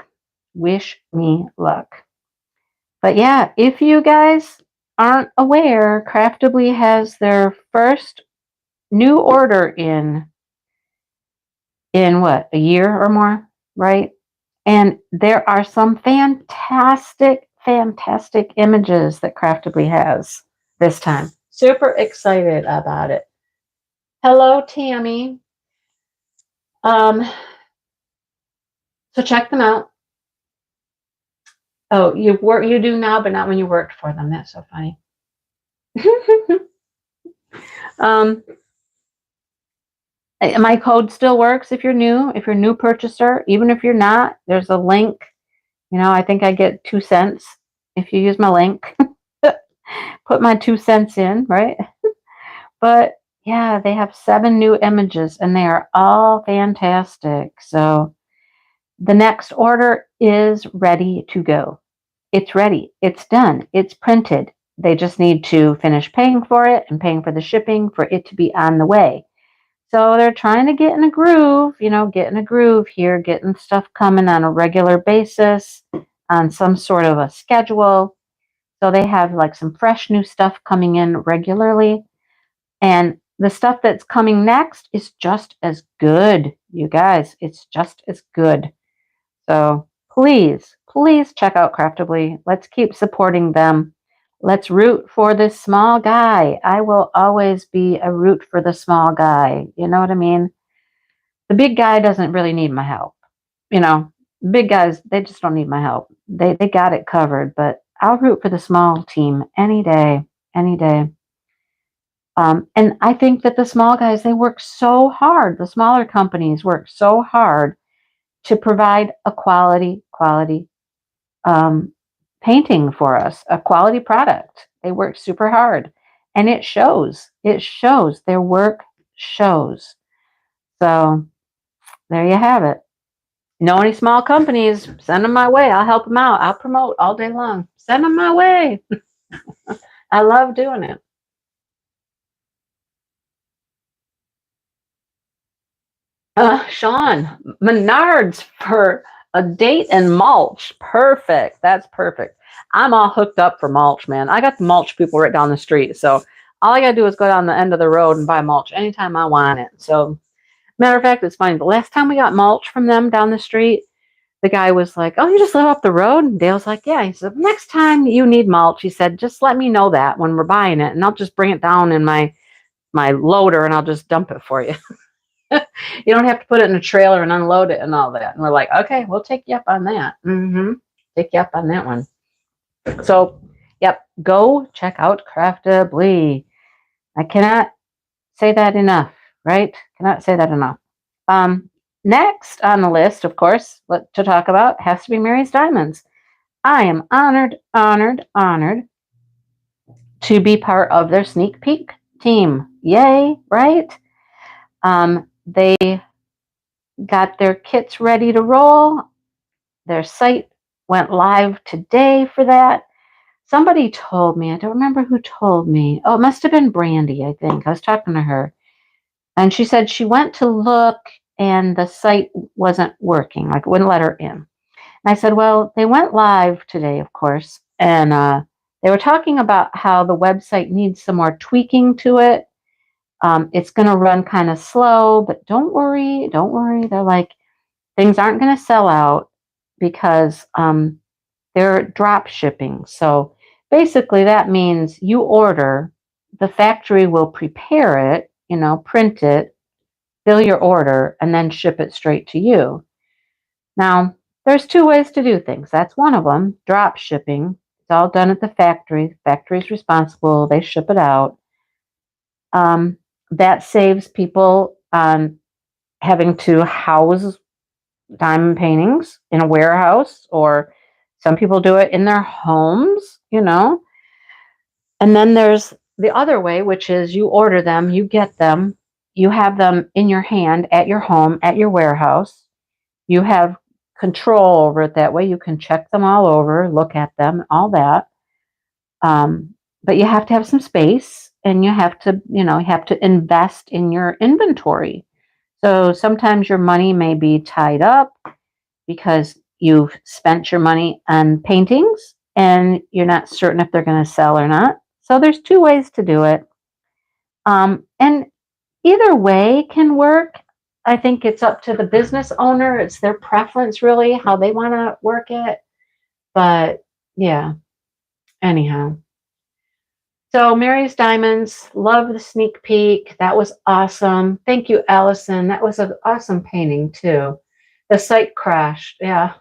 Wish me luck. But yeah, if you guys aren't aware, Craftably has their first new order in what, a year or more, right? And there are some fantastic images that Craftably has this time. Super excited about it. Hello, Tammy. So check them out. Oh, you do now, but not when you worked for them. That's so funny. My code still works if you're new, if you're a new purchaser, even if you're not, there's a link. You know, I think I get 2 cents if you use my link. Put my 2 cents in, right? But yeah, they have 7 new images and they are all fantastic. So the next order is ready to go. It's ready. It's done. It's printed. They just need to finish paying for it and paying for the shipping for it to be on the way. So they're trying to get in a groove, here, getting stuff coming on a regular basis, on some sort of a schedule. So they have like some fresh new stuff coming in regularly. And the stuff that's coming next is just as good, you guys. It's just as good. So please check out Craftably. Let's keep supporting them. Let's root for this small guy. I will always be a root for the small guy. You know what I mean? The big guy doesn't really need my help. You know, big guys, they just don't need my help. They got it covered, but I'll root for the small team any day, any day. And I think that the small guys, they work so hard. The smaller companies work so hard to provide a quality painting for us, a quality product. They work super hard and it shows. Their work shows. So there you have it. Know any small companies, send them my way. I'll help them out. I'll promote all day long. Send them my way. I love doing it. Sean, Menards for a date and mulch. Perfect. That's perfect. I'm all hooked up for mulch, man. I got the mulch people right down the street. So all I got to do is go down the end of the road and buy mulch anytime I want it. So Matter of fact, it's funny. The last time we got mulch from them down the street, the guy was like, "Oh, you just live up the road?" And Dale's like, "Yeah." He said, "Next time you need mulch," he said, "just let me know that when we're buying it, and I'll just bring it down in my loader, and I'll just dump it for you. You don't have to put it in a trailer and unload it and all that." And we're like, "Okay, we'll take you up on that. Take you up on that one." So, yep, go check out Craftably. I cannot say that enough, right? Cannot say that enough. Next on the list, of course, to talk about has to be Mary's Diamonds. I am honored, honored, honored to be part of their sneak peek team. Yay, right? They got their kits ready to roll. Their site went live today for that. Somebody told me, I don't remember who told me. Oh, it must have been Brandy, I think. I was talking to her. And she said she went to look and the site wasn't working, like it wouldn't let her in. And I said, well, they went live today, of course. And they were talking about how the website needs some more tweaking to it. It's going to run kind of slow, but don't worry, don't worry. They're like, things aren't going to sell out because they're drop shipping. So basically that means you order, the factory will prepare it, print it, fill your order, and then ship it straight to you. Now, there's two ways to do things. That's one of them, drop shipping. It's all done at the factory. The factory's responsible. They ship it out. That saves people having to house diamond paintings in a warehouse, or some people do it in their homes, And then there's the other way, which is you order them, you get them, you have them in your hand at your home, at your warehouse. You have control over it that way. You can check them all over, look at them, all that. But you have to have some space, and you have to invest in your inventory. So sometimes your money may be tied up because you've spent your money on paintings and you're not certain if they're going to sell or not. So there's two ways to do it. And either way can work. I think it's up to the business owner. It's their preference, really, how they want to work it. But yeah, anyhow. So Mary's Diamonds, love the sneak peek. That was awesome. Thank you, Allison. That was an awesome painting, too. The site crashed. Yeah.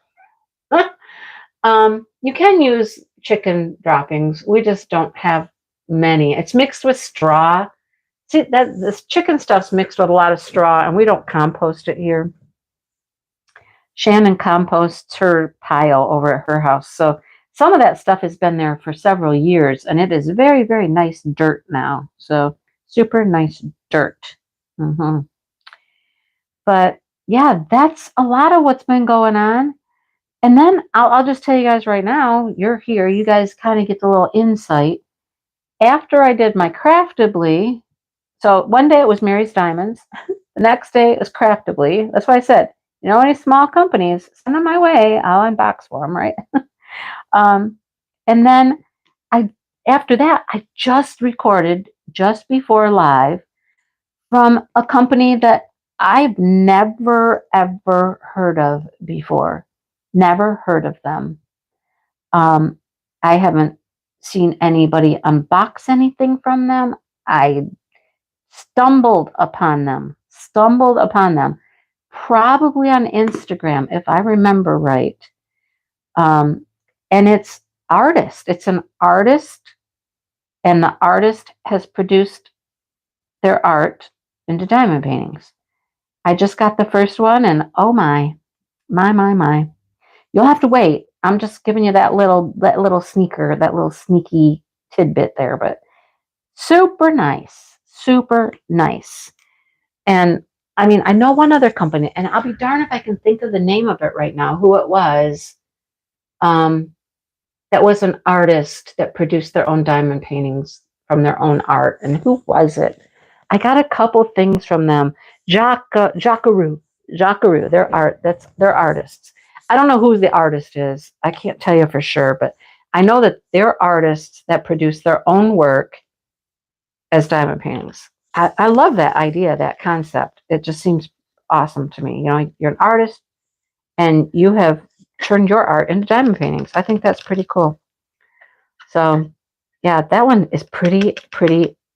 You can use chicken droppings. We just don't have many. It's mixed with straw. See, this chicken stuff's mixed with a lot of straw, and we don't compost it here. Shannon composts her pile over at her house. So some of that stuff has been there for several years, and it is very, very nice dirt now. So super nice dirt. But yeah, that's a lot of what's been going on. And then I'll just tell you guys right now, you're here. You guys kind of get the little insight. After I did my Craftably, so one day it was Mary's Diamonds. The next day it was Craftably. That's why I said, any small companies, send them my way. I'll unbox for them, right? And then after that, I just recorded just before live from a company that I've never, ever heard of before. Never heard of them. I haven't seen anybody unbox anything from them. I stumbled upon them, probably on Instagram, if I remember right. And it's artist. It's an artist, and the artist has produced their art into diamond paintings. I just got the first one, and oh my. You'll have to wait. I'm just giving you that little sneaker, that little sneaky tidbit there, but super nice. And I mean, I know one other company, and I'll be darned if I can think of the name of it right now, who it was. That was an artist that produced their own diamond paintings from their own art. And who was it? I got a couple things from them. Jackaroo, they're artists. I don't know who the artist is. I can't tell you for sure, but I know that they're artists that produce their own work as diamond paintings. I love that idea, that concept. It just seems awesome to me. You know, you're an artist and you have turned your art into diamond paintings. I think that's pretty cool. So, yeah, that one is pretty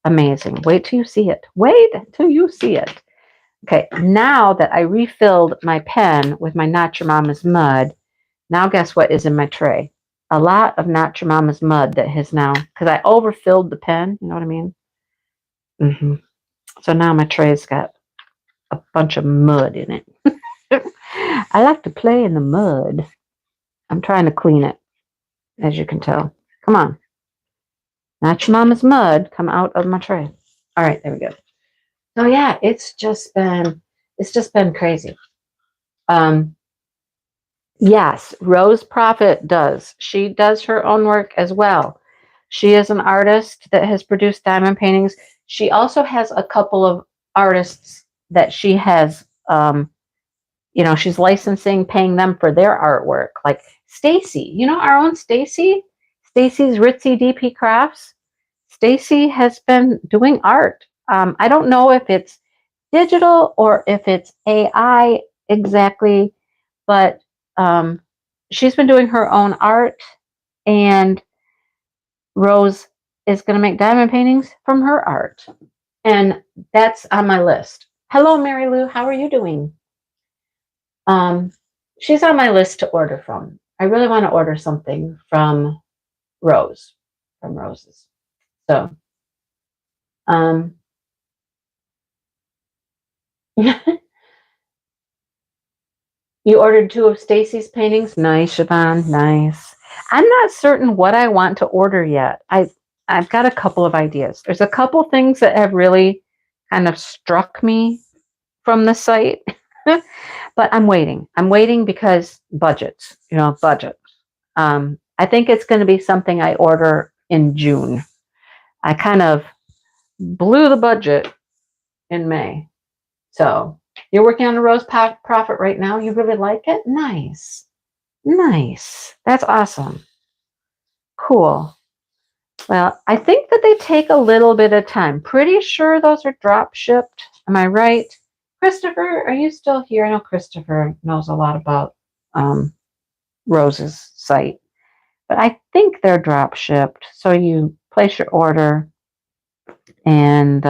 amazing. Wait till you see it. Wait till you see it. Okay, now that I refilled my pen with my Not Your Mama's mud, now guess what is in my tray? A lot of Not Your Mama's mud that has now, because I overfilled the pen, you know what I mean? hmm So now my tray's got a bunch of mud in it. I like to play in the mud. I'm trying to clean it, as you can tell. Come on. Not Your Mama's mud, come out of my tray. All right, there we go. So yeah, it's just been crazy. Yes, Rose Prophet does. She does her own work as well. She is an artist that has produced diamond paintings. She also has a couple of artists that she has, she's licensing, paying them for their artwork. Like Stacy, our own Stacy, Stacy's Ritzy DP Crafts. Stacy has been doing art. I don't know if it's digital or if it's AI exactly, but she's been doing her own art, and Rose is going to make diamond paintings from her art. And that's on my list. Hello, Mary Lou. How are you doing? She's on my list to order from. I really want to order something from Rose, from Roses. So, you ordered 2 of Stacy's paintings? Nice, Siobhan. Nice. I'm not certain what I want to order yet. I've got a couple of ideas. There's a couple things that have really kind of struck me from the site, but I'm waiting. I'm waiting because budgets, budget. I think it's going to be something I order in June. I kind of blew the budget in May. So you're working on a Rose Prophet right now. You really like it? Nice. Nice. That's awesome. Cool. Well, I think that they take a little bit of time. Pretty sure those are drop shipped. Am I right? Christopher, are you still here? I know Christopher knows a lot about Rose's site. But I think they're drop shipped. So you place your order and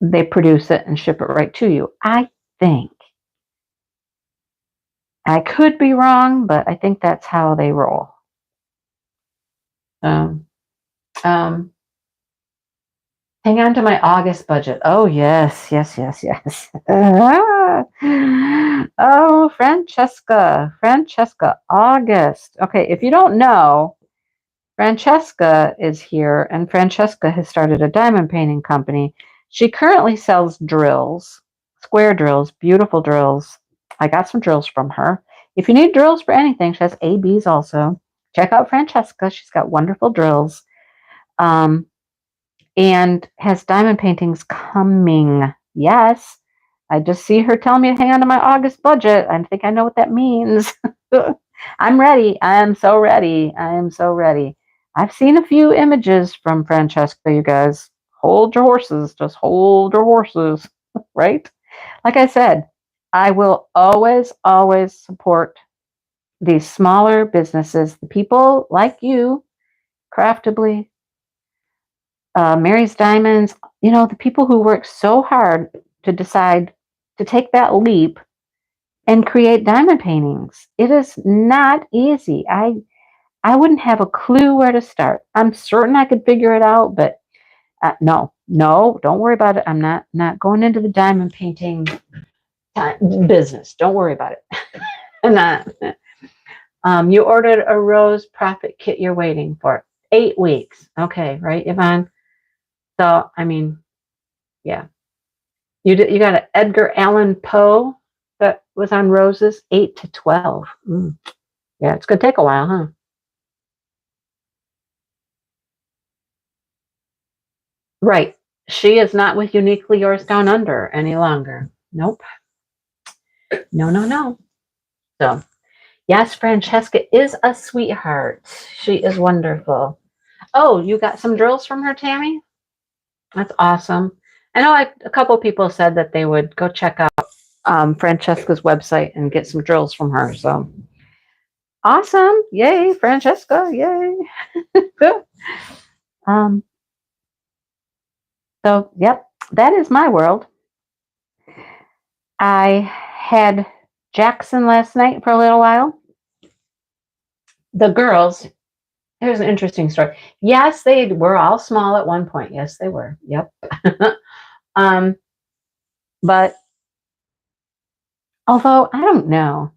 they produce it and ship it right to you. I think. I could be wrong, but I think that's how they roll. Hang on to my August budget. Oh, yes. Oh, Francesca, August. Okay, if you don't know, Francesca is here, and Francesca has started a diamond painting company. She currently sells drills, square drills, beautiful drills. I got some drills from her. If you need drills for anything, she has ABs also. Check out Francesca. She's got wonderful drills. And has diamond paintings coming. Yes. I just see her telling me to hang on to my August budget. I think I know what that means. I'm ready. I am so ready. I've seen a few images from Francesca, you guys. Hold your horses. Just hold your horses, right? Like I said, I will always support these smaller businesses, the people like you, Craftably, Mary's Diamonds, the people who work so hard to decide to take that leap and create diamond paintings. It is not easy. I wouldn't have a clue where to start. I'm certain I could figure it out, but no, don't worry about it. I'm not going into the diamond painting business. Don't worry about it. I'm not. You ordered a Rose Prophet kit. You're waiting for 8 weeks. Okay, right, Yvonne? So, I mean, yeah. You got an Edgar Allan Poe that was on Roses, 8 to 12. Yeah, it's going to take a while, huh? Right. She is not with Uniquely Yours Down Under any longer. Nope. No. So, yes, Francesca is a sweetheart. She is wonderful. Oh, you got some drills from her, Tammy? That's awesome. I know a couple people said that they would go check out Francesca's website and get some drills from her. So awesome. Yay, Francesca. Yay. um, so, yep, that is my world. I had Jackson last night for a little while. The girls, here's an interesting story. Yes, they were all small at one point. Yes, they were. Yep. But although I don't know,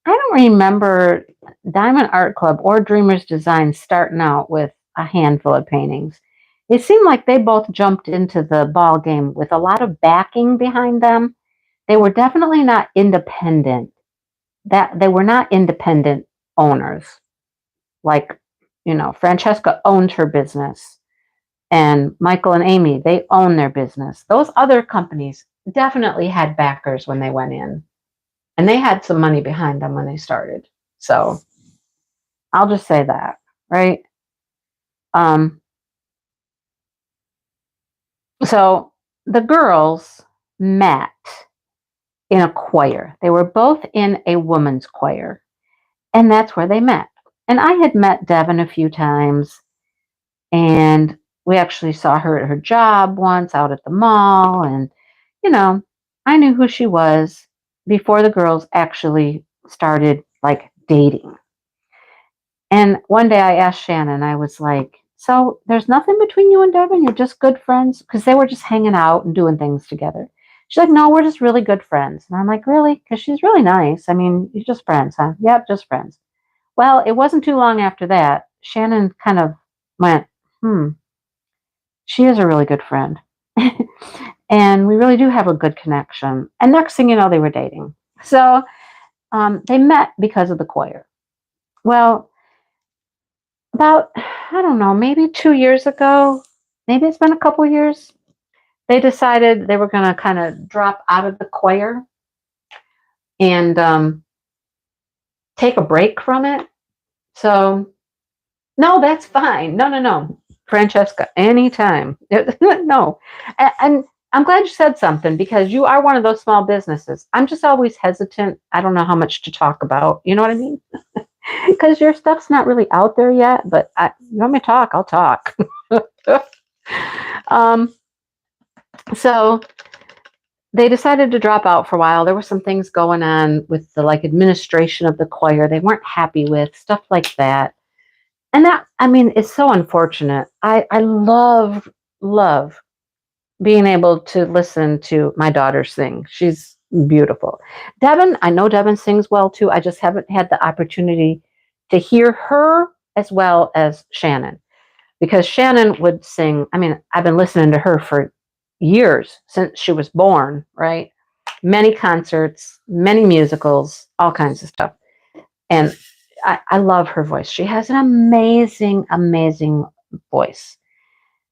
I don't remember Diamond Art Club or Dreamers Design starting out with a handful of paintings. It seemed like they both jumped into the ball game with a lot of backing behind them. They were definitely not independent. That they were not independent owners. Like, Francesca owned her business, and Michael and Amy, they own their business. Those other companies definitely had backers when they went in, and they had some money behind them when they started. So I'll just say that, right? So the girls met in a choir. They were both in a woman's choir, and that's where they met. And I had met Devin a few times, and we actually saw her at her job once out at the mall. And, I knew who she was before the girls actually started like dating. And one day I asked Shannon, I was like, so there's nothing between you and Devin? You're just good friends? Because they were just hanging out and doing things together. She's like, no, we're just really good friends. And I'm like, really? Because she's really nice. I mean, you're just friends, huh? Yep, just friends. Well, it wasn't too long after that. Shannon kind of went, she is a really good friend. And we really do have a good connection. And next thing you know, they were dating. So they met because of the choir. Well, about, I don't know, maybe 2 years ago, maybe it's been a couple years, they decided they were going to kind of drop out of the choir and take a break from it. So, no, that's fine. No. Francesca, anytime. No. And I'm glad you said something, because you are one of those small businesses. I'm just always hesitant. I don't know how much to talk about. You know what I mean? Because your stuff's not really out there yet, but you want me to talk? I'll talk. So they decided to drop out for a while. There were some things going on with the administration of the choir they weren't happy with, stuff like that. And that, I mean, it's so unfortunate. I love being able to listen to my daughter sing. She's beautiful. Devin, I know Devin sings well too. I just haven't had the opportunity to hear her as well as Shannon, because Shannon would sing. I mean, I've been listening to her for years, since she was born, right? Many concerts, many musicals, all kinds of stuff. And I love her voice. She has an amazing, amazing voice.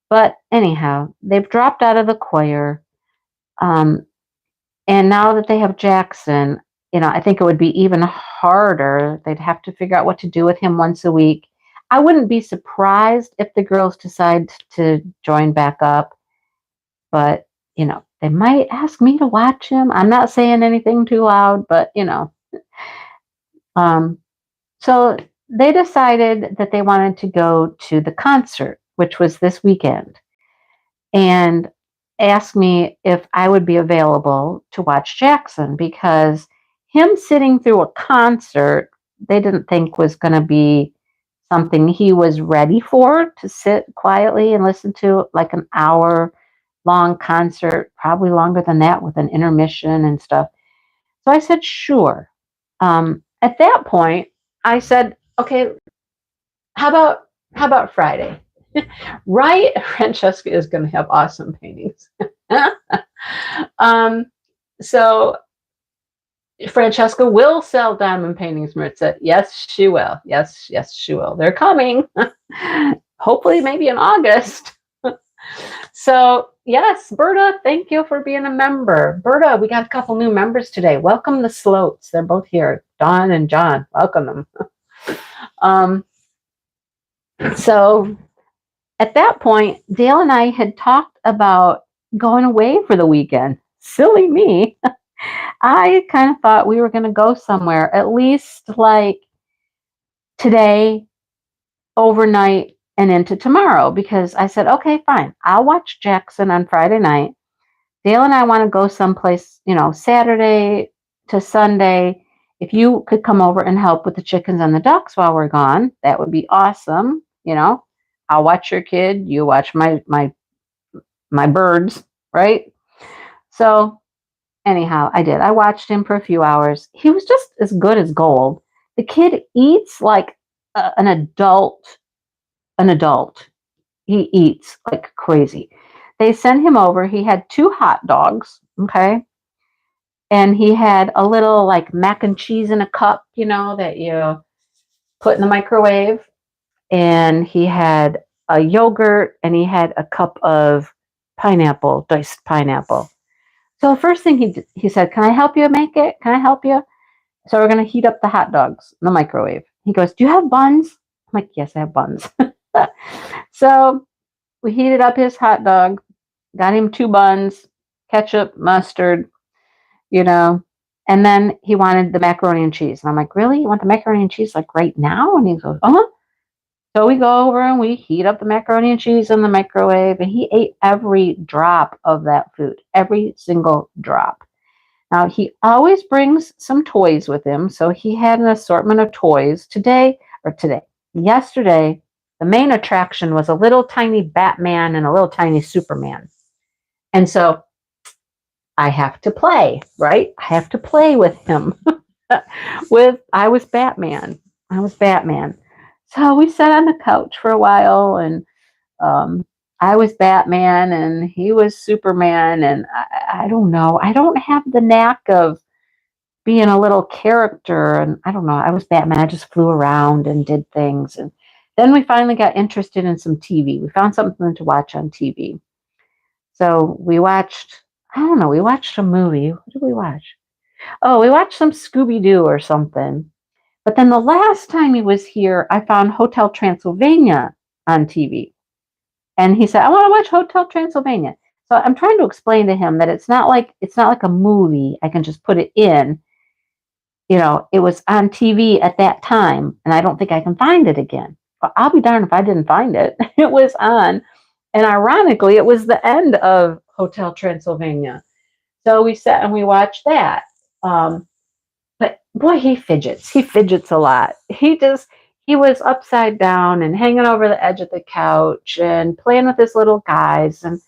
But anyhow, they've dropped out of the choir. And now that they have Jackson, I think it would be even harder. They'd have to figure out what to do with him once a week. I wouldn't be surprised if the girls decide to join back up. But, they might ask me to watch him. I'm not saying anything too loud, but, So they decided that they wanted to go to the concert, which was this weekend, and asked me if I would be available to watch Jackson, because him sitting through a concert, they didn't think was going to be something he was ready for, to sit quietly and listen to like an hour long concert, probably longer than that with an intermission and stuff. So I said, sure. At that point, I said, okay, how about Friday? Right? Francesca is going to have awesome paintings. So Francesca will sell diamond paintings, Maritza. Yes, she will. Yes, she will. They're coming. Hopefully, maybe in August. So, yes, Berta, thank you for being a member. Berta, we got a couple new members today. Welcome the Sloats. They're both here. Dawn and John. Welcome them. So at that point, Dale and I had talked about going away for the weekend. Silly me. I kind of thought we were going to go somewhere, at least like today, overnight, and into tomorrow, because I said, okay, fine. I'll watch Jackson on Friday night. Dale and I want to go someplace, Saturday to Sunday. If you could come over and help with the chickens and the ducks while we're gone, that would be awesome. I'll watch your kid, you watch my birds, right? So anyhow, I did. I watched him for a few hours. He was just as good as gold. The kid eats like an adult. An adult. He eats like crazy. They sent him over. He had 2 hot dogs, okay? And he had a little like mac and cheese in a cup, that you put in the microwave. And he had a yogurt and he had a cup of pineapple, diced pineapple. So the first thing he said, can I help you make it? Can I help you? So we're going to heat up the hot dogs in the microwave. He goes, do you have buns? I'm like, yes, I have buns. So we heated up his hot dog, got him 2 buns, ketchup, mustard, and then he wanted the macaroni and cheese. And I'm like, really? You want the macaroni and cheese like right now? And he goes, uh-huh. So we go over and we heat up the macaroni and cheese in the microwave, and he ate every drop of that food, every single drop. Now, he always brings some toys with him, so he had an assortment of toys. Yesterday, the main attraction was a little tiny Batman and a little tiny Superman. And so I have to play, right? I have to play with him. I was Batman. So we sat on the couch for a while, and I was Batman and he was Superman. And I don't know. I don't have the knack of being a little character. And I don't know. I was Batman. I just flew around and did things. And then we finally got interested in some TV. We found something to watch on TV. So we watched a movie. What did we watch? Oh, we watched some Scooby-Doo or something. But then the last time he was here, I found Hotel Transylvania on TV. And he said, I want to watch Hotel Transylvania. So I'm trying to explain to him that it's not like a movie. I can just put it in. It was on TV at that time, and I don't think I can find it again. But I'll be darned if I didn't find it. It was on. And ironically, it was the end of Hotel Transylvania. So we sat and we watched that. But boy, he fidgets. He fidgets a lot. He was upside down and hanging over the edge of the couch and playing with his little guys. And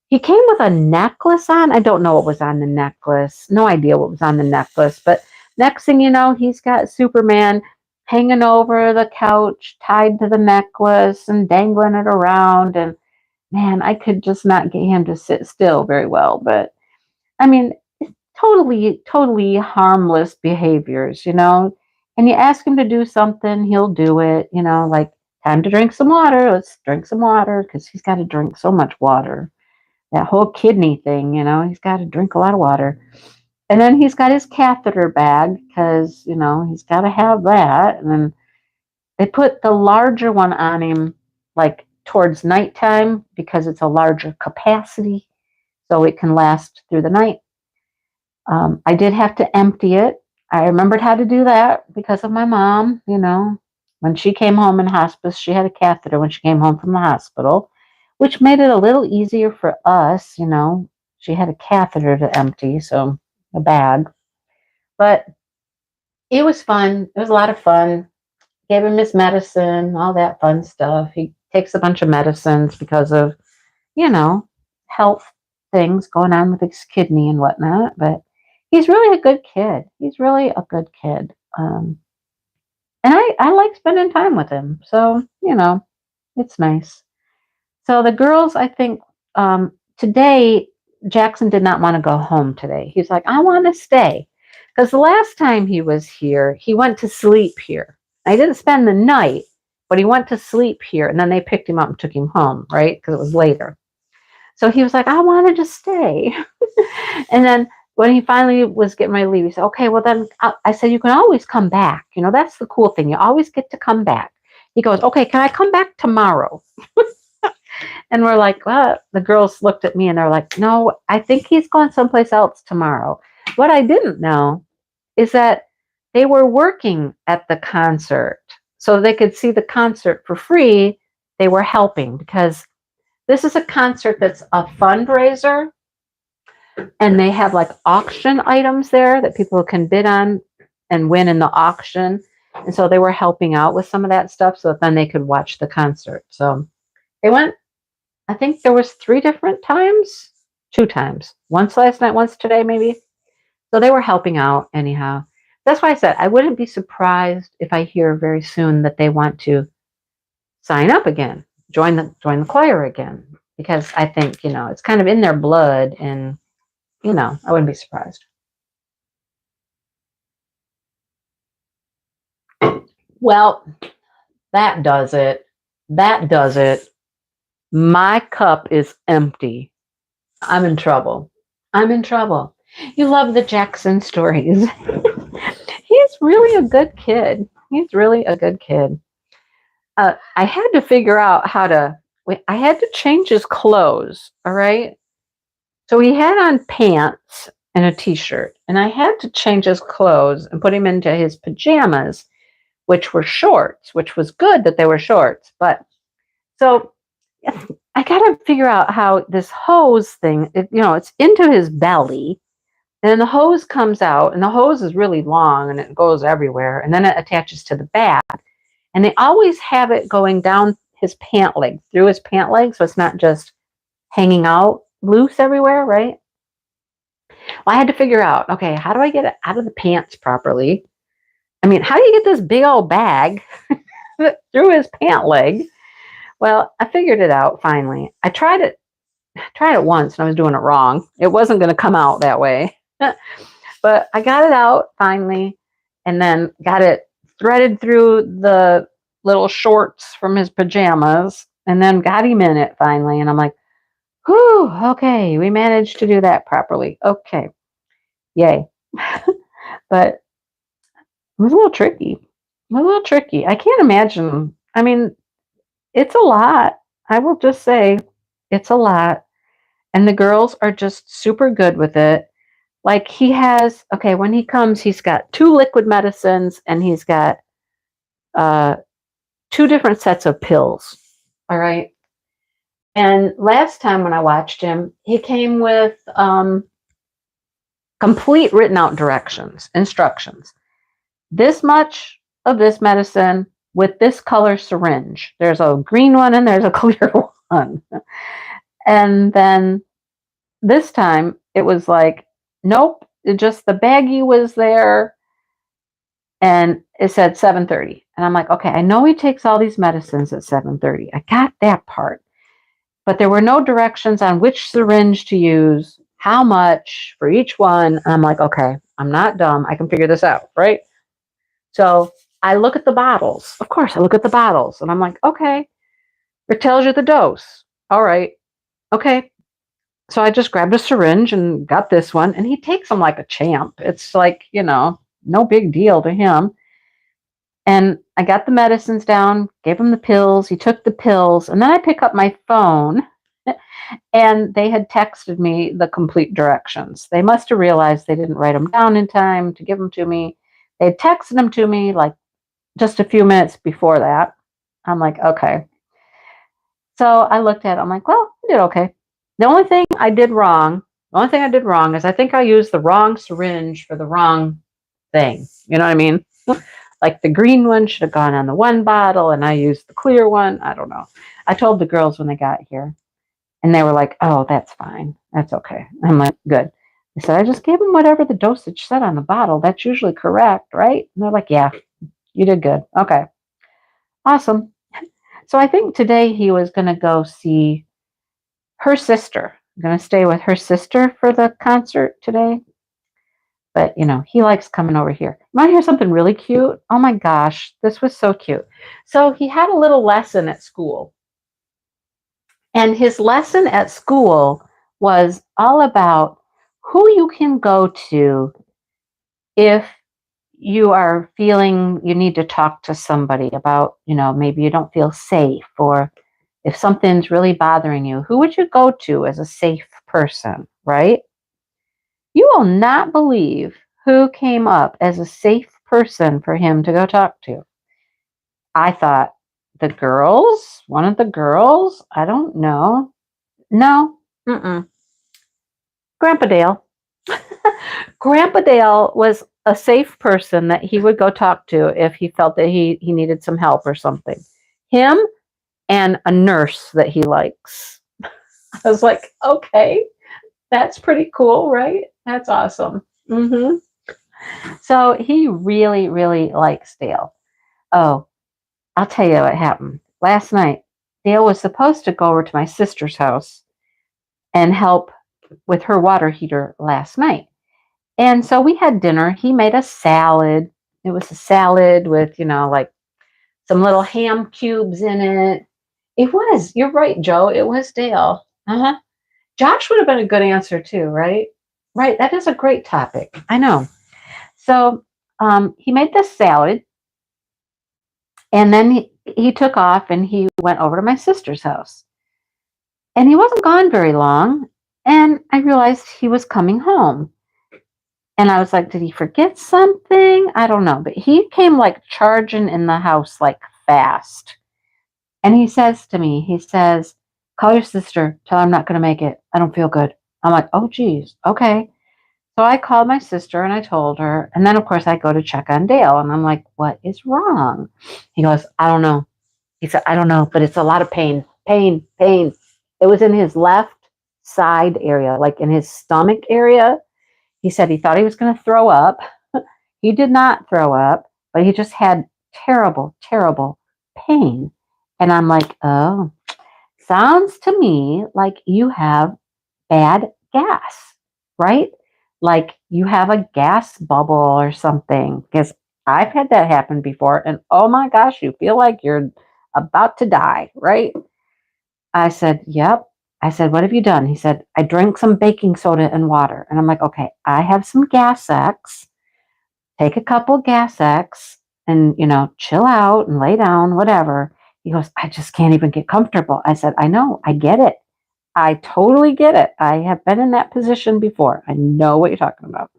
he came with a necklace on. I don't know what was on the necklace. No idea what was on the necklace. But next thing you know, he's got Superman hanging over the couch, tied to the necklace and dangling it around. And man, I could just not get him to sit still very well. But I mean, totally, totally harmless behaviors, And you ask him to do something, he'll do it, like time to drink some water. Let's drink some water because he's got to drink so much water. That whole kidney thing, he's got to drink a lot of water. And then he's got his catheter bag because, he's got to have that. And then they put the larger one on him like towards nighttime because it's a larger capacity. So it can last through the night. I did have to empty it. I remembered how to do that because of my mom, When she came home in hospice, she had a catheter when she came home from the hospital, which made it a little easier for us, She had a catheter to empty, so a bag. But it was fun. It was a lot of fun. Gave him his medicine, all that fun stuff. He takes a bunch of medicines because of, health things going on with his kidney and whatnot. But he's really a good kid. He's really a good kid. And I like spending time with him. So, it's nice. So the girls, I think, today, Jackson did not want to go home today. He's like, I want to stay. Because the last time he was here, he went to sleep here. I didn't spend the night, but he went to sleep here. And then they picked him up and took him home, right? Because it was later. So he was like, I wanted to stay. And then when he finally was getting ready to leave, he said, okay, well then, I said, you can always come back. That's the cool thing. You always get to come back. He goes, okay, can I come back tomorrow? And we're like, well, the girls looked at me and they're like, no, I think he's going someplace else tomorrow. What I didn't know is that they were working at the concert. So they could see the concert for free. They were helping because this is a concert that's a fundraiser, and they have like auction items there that people can bid on and win in the auction. And so they were helping out with some of that stuff so that then they could watch the concert. So they went, I think there was 3 different times, 2 times. Once last night, once today, maybe. So they were helping out anyhow. That's why I said I wouldn't be surprised if I hear very soon that they want to sign up again, join the choir again, because I think, it's kind of in their blood, and I wouldn't be surprised. Well, that does it. That does it. My cup is empty. I'm in trouble. I'm in trouble. You love the Jackson stories. He's really a good kid. He's really a good kid. I had to figure out I had to change his clothes. All right. So he had on pants and a t-shirt, and I had to change his clothes and put him into his pajamas, which were shorts, which was good that they were shorts. But so I got to figure out how this hose thing, it's into his belly, and then the hose comes out, and the hose is really long and it goes everywhere, and then it attaches to the back. And they always have it going down his pant leg, through his pant leg, so it's not just hanging out loose everywhere, right? Well, I had to figure out, okay, how do I get it out of the pants properly? I mean, how do you get this big old bag through his pant leg? Well, I figured it out finally. I tried it once and I was doing it wrong. It wasn't going to come out that way. But I got it out finally, and then got it threaded through the little shorts from his pajamas, and then got him in it finally. And I'm like, whew, okay, we managed to do that properly. Okay, yay. But it was a little tricky. I can't imagine. I mean, it's a lot. I will just say it's a lot. And the girls are just super good with it. Like when he comes, he's got 2 liquid medicines, and he's got 2 different sets of pills. All right. And last time when I watched him, he came with complete written out instructions. This much of this medicine with this color syringe. There's a green one and there's a clear one. And then this time it was like, nope, just the baggie was there, and it said 7:30. And I'm like, okay, I know he takes all these medicines at 7:30. I got that part. But there were no directions on which syringe to use, how much for each one. And I'm like, okay, I'm not dumb. I can figure this out, right? So I look at the bottles. Of course, I look at the bottles, and I'm like, okay, it tells you the dose. All right, okay. So I just grabbed a syringe and got this one, and he takes them like a champ. It's like, no big deal to him. And I got the medicines down, gave him the pills. He took the pills, and then I pick up my phone, and they had texted me the complete directions. They must have realized they didn't write them down in time to give them to me. They had texted them to me like just a few minutes before that. I'm like, okay. So I looked at it. I'm like, well, I did okay. The only thing I did wrong is I think I used the wrong syringe for the wrong thing. You know what I mean? Like the green one should have gone on the one bottle, and I used the clear one. I don't know. I told the girls when they got here, and they were like, oh, that's fine. That's okay. I'm like, good. I said, I just gave them whatever the dosage said on the bottle. That's usually correct, right? And they're like, yeah, you did good. Okay. Awesome. So I think today he was going to go see her sister. I'm going to stay with her sister for the concert today. But, he likes coming over here. You want to hear something really cute? Oh my gosh, this was so cute. So he had a little lesson at school. And his lesson at school was all about who you can go to if you are feeling you need to talk to somebody about, maybe you don't feel safe, or if something's really bothering you, who would you go to as a safe person, right? You will not believe who came up as a safe person for him to go talk to. I thought, the girls? One of the girls? I don't know. No. Mm-mm. Grandpa Dale. Grandpa Dale was a safe person that he would go talk to if he felt that he needed some help or something. Him and a nurse that he likes. I was like, okay, that's pretty cool, right? That's awesome. So he really, really likes Dale. Oh, I'll tell you what happened. Last night, Dale was supposed to go over to my sister's house and help with her water heater last night. And so we had dinner. He made a salad. It was a salad with, like some little ham cubes in it. It was. You're right, Joe. It was Dale. Uh-huh. Josh would have been a good answer too, right? Right. That is a great topic. I know. So he made this salad, and then he took off and he went over to my sister's house. And he wasn't gone very long. And I realized he was coming home. And I was like, did he forget something? I don't know. But he came like charging in the house like fast. And he says to me, he says, call your sister. Tell her I'm not going to make it. I don't feel good. I'm like, oh, geez. Okay. So I called my sister and I told her. And then, of course, I go to check on Dale. And I'm like, what is wrong? He goes, I don't know. He said, I don't know, but it's a lot of pain. Pain, pain. It was in his left side area, like in his stomach area. He said he thought he was going to throw up. He did not throw up, but he just had terrible, terrible pain. And I'm like, oh, sounds to me like you have bad gas, right? Like you have a gas bubble or something. Because I've had that happen before. And oh my gosh, you feel like you're about to die, right? I said, yep. I said, what have you done? He said, I drank some baking soda and water. And I'm like, okay, I have some Gas X. Take a couple Gas X and, chill out and lay down, whatever. He goes, I just can't even get comfortable. I said, I know, I get it. I totally get it. I have been in that position before. I know what you're talking about.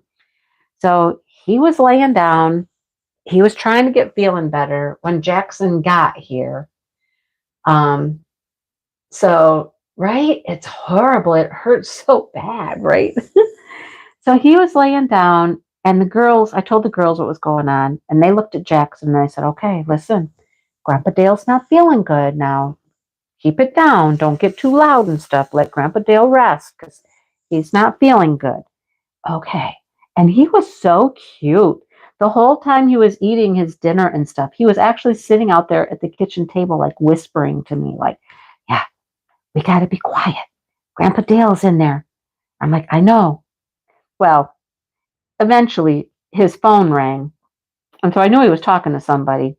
So he was laying down. He was trying to get feeling better when Jackson got here. So, right? It's horrible. It hurts so bad, right? So he was laying down, and I told the girls what was going on, and they looked at Jackson and I said, okay, listen, Grandpa Dale's not feeling good now. Keep it down. Don't get too loud and stuff. Let Grandpa Dale rest because he's not feeling good. Okay. And he was so cute. The whole time he was eating his dinner and stuff, he was actually sitting out there at the kitchen table, like whispering to me, like, yeah, we got to be quiet. Grandpa Dale's in there. I'm like, I know. Well, eventually his phone rang. And so I knew he was talking to somebody.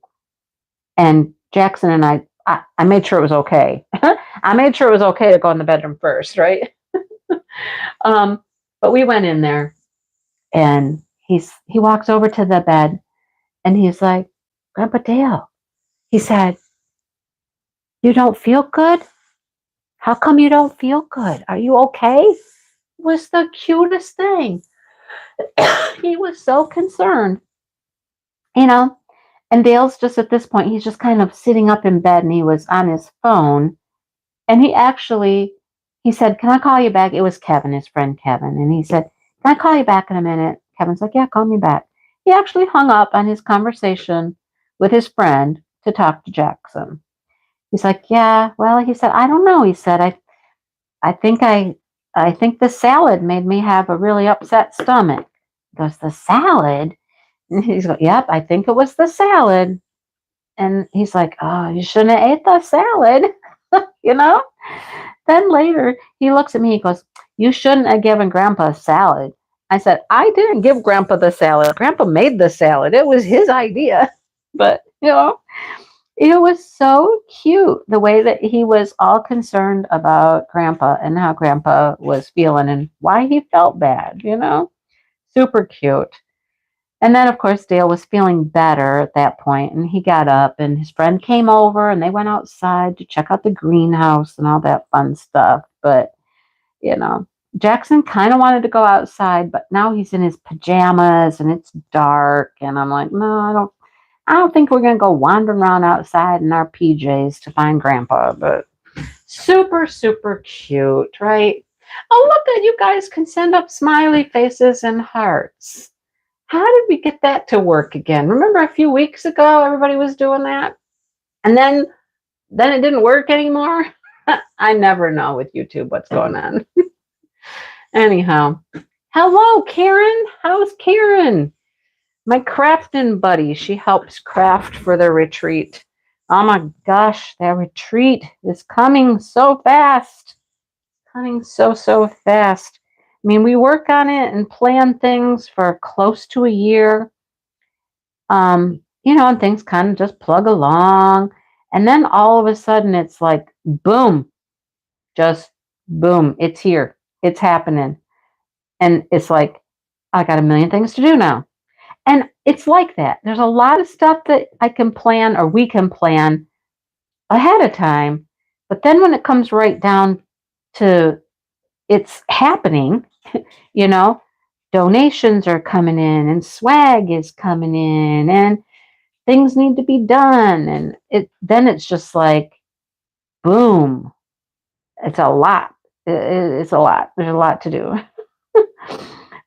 And Jackson and I made sure it was okay. I made sure it was okay to go in the bedroom first, right? But we went in there and he walks over to the bed and he's like, Grandpa Dale, he said, you don't feel good? How come you don't feel good? Are you okay? It was the cutest thing. He was so concerned, and Dale's just at this point, he's just kind of sitting up in bed and he was on his phone. And he said, can I call you back? It was Kevin, his friend Kevin. And he said, can I call you back in a minute? Kevin's like, yeah, call me back. He actually hung up on his conversation with his friend to talk to Jackson. He's like, yeah, well, he said, I don't know. He said, I think the salad made me have a really upset stomach. He goes, the salad? And he's like, yep, I think it was the salad. And he's like, oh, you shouldn't have ate the salad, you know? Then later, he looks at me, he goes, you shouldn't have given Grandpa a salad. I said, I didn't give Grandpa the salad. Grandpa made the salad. It was his idea. But, it was so cute the way that he was all concerned about Grandpa and how Grandpa was feeling and why he felt bad, Super cute. And then, of course, Dale was feeling better at that point, and he got up, and his friend came over, and they went outside to check out the greenhouse and all that fun stuff. But, you know, Jackson kind of wanted to go outside, but now he's in his pajamas, and it's dark, and I'm like, no, I don't think we're going to go wandering around outside in our PJs to find Grandpa, but super, super cute, right? Oh, look at you guys can send up smiley faces and hearts. How did we get that to work again? Remember a few weeks ago, everybody was doing that? And then it didn't work anymore? I never know with YouTube what's going on. Anyhow, hello, Karen. How's Karen? My crafting buddy. She helps craft for the retreat. Oh my gosh, that retreat is coming so fast. Coming so, so fast. I mean, we work on it and plan things for close to a year. And things kind of just plug along. And then all of a sudden it's like, boom, just boom, it's here. It's happening. And it's like, I got a million things to do now. And it's like that. There's a lot of stuff that I can plan or we can plan ahead of time. But then when it comes right down to it's happening, you know, donations are coming in and swag is coming in and things need to be done. And then it's just like, boom, it's a lot. It's a lot. There's a lot to do.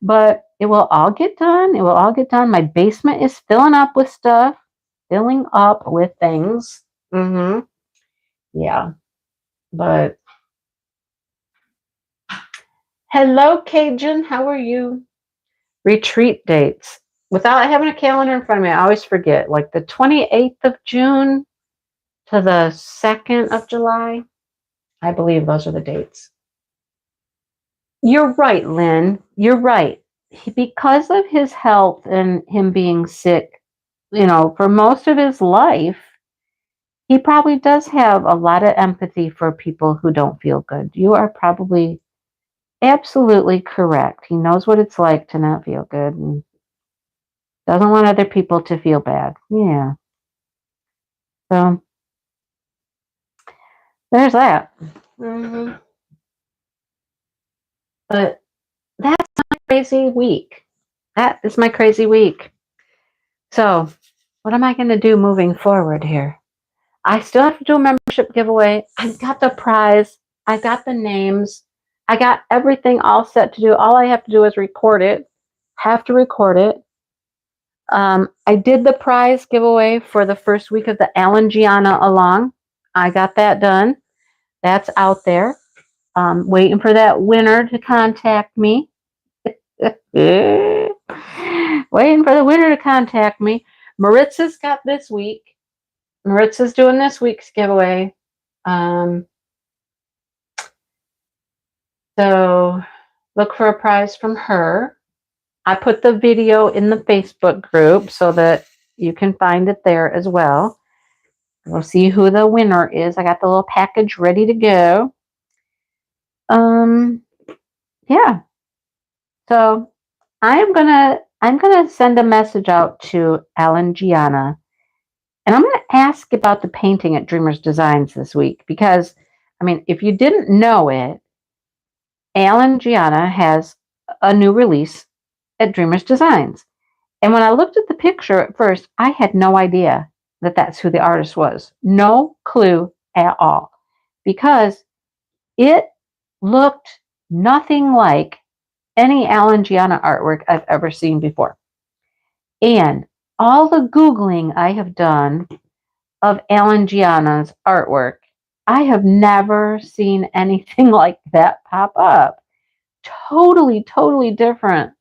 But it will all get done. It will all get done. My basement is filling up with stuff, filling up with things. Yeah. But hello, Cajun. How are you? Retreat dates. Without having a calendar in front of me, I always forget. Like the 28th of June to the 2nd of July. I believe those are the dates. You're right, Lynn. You're right. Because of his health and him being sick, for most of his life, he probably does have a lot of empathy for people who don't feel good. You are probably absolutely correct. He knows what it's like to not feel good and doesn't want other people to feel bad. Yeah. So there's that. But that's my crazy week. That is my crazy week. So what am I going to do moving forward here? I still have to do a membership giveaway. I got the prize. I got the names. I got everything all set to do. All I have to do is record it. Have to record it. I did the prize giveaway for the first week of the Alan Gianna Along. I got that done. That's out there. Waiting for that winner to contact me. Waiting for the winner to contact me. Maritza's got this week. Maritza's doing this week's giveaway. So look for a prize from her. I put the video in the Facebook group so that you can find it there as well. We'll see who the winner is. I got the little package ready to go. Yeah. So I'm gonna send a message out to Alan Gianna, and I'm gonna ask about the painting at Dreamers Designs this week because, I mean, if you didn't know it, Alan Gianna has a new release at Dreamers Designs. And when I looked at the picture at first, I had no idea that that's who the artist was. No clue at all. Because it looked nothing like any Alan Gianna artwork I've ever seen before. And all the Googling I have done of Alan Gianna's artwork, I have never seen anything like that pop up. Totally, totally different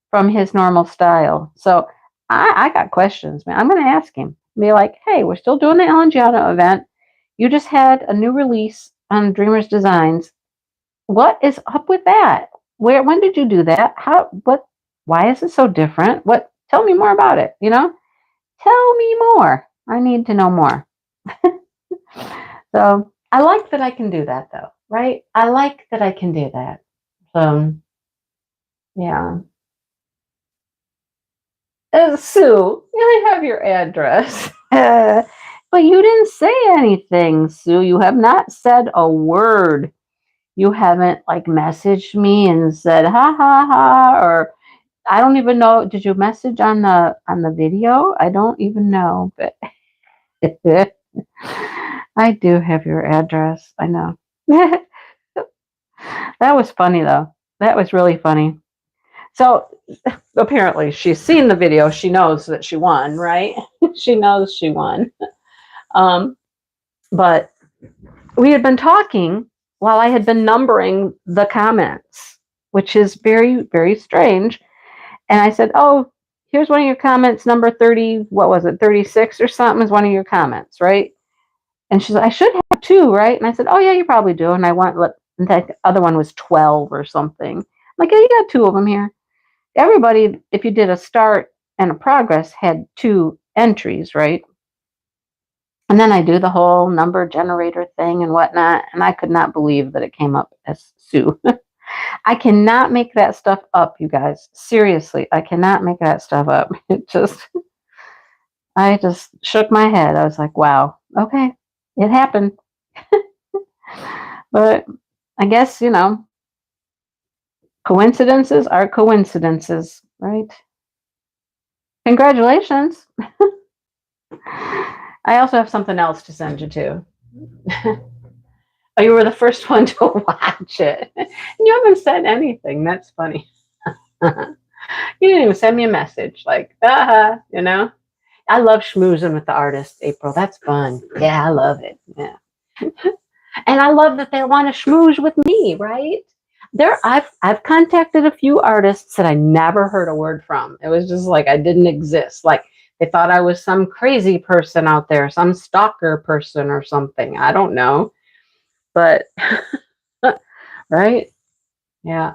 from his normal style. So I got questions, man. I'm going to ask him. Be like, hey, we're still doing the Alan Gianna event. You just had a new release on Dreamers Designs. What is up with that? When did you do that? Why is it so different? Tell me more about it, Tell me more. I need to know more. So I like that I can do that though, right? I like that I can do that. So yeah. Sue, I have your address. But you didn't say anything, Sue. You have not said a word. You haven't like messaged me and said ha ha ha, or I don't even know. Did you message on the video? I don't even know, but I do have your address. I know. That was funny though. That was really funny. So apparently she's seen the video. She knows that she won, right? She knows she won. Um, but we had been talking while I had been numbering the comments, which is very, very strange. And I said, oh, here's one of your comments, number 30, what was it, 36 or something is one of your comments, right? And she's like, I should have two, right? And I said, oh, yeah, you probably do. And I went, and the other one was 12 or something. I'm like, yeah, you got two of them here. Everybody, if you did a start and a progress, had two entries, right? And then I do the whole number generator thing and whatnot. And I could not believe that it came up as Sue. I cannot make that stuff up, you guys. Seriously, I cannot make that stuff up. I just shook my head. I was like, wow, okay, it happened. But I guess, coincidences are coincidences, right? Congratulations. I also have something else to send you to. Oh, you were the first one to watch it. And you haven't said anything. That's funny. You didn't even send me a message. Like, I love schmoozing with the artists, April. That's fun. Yeah, I love it. Yeah. And I love that they want to schmooze with me, right? I've contacted a few artists that I never heard a word from. It was just like I didn't exist. Like they thought I was some crazy person out there, some stalker person or something. I don't know. But right? Yeah.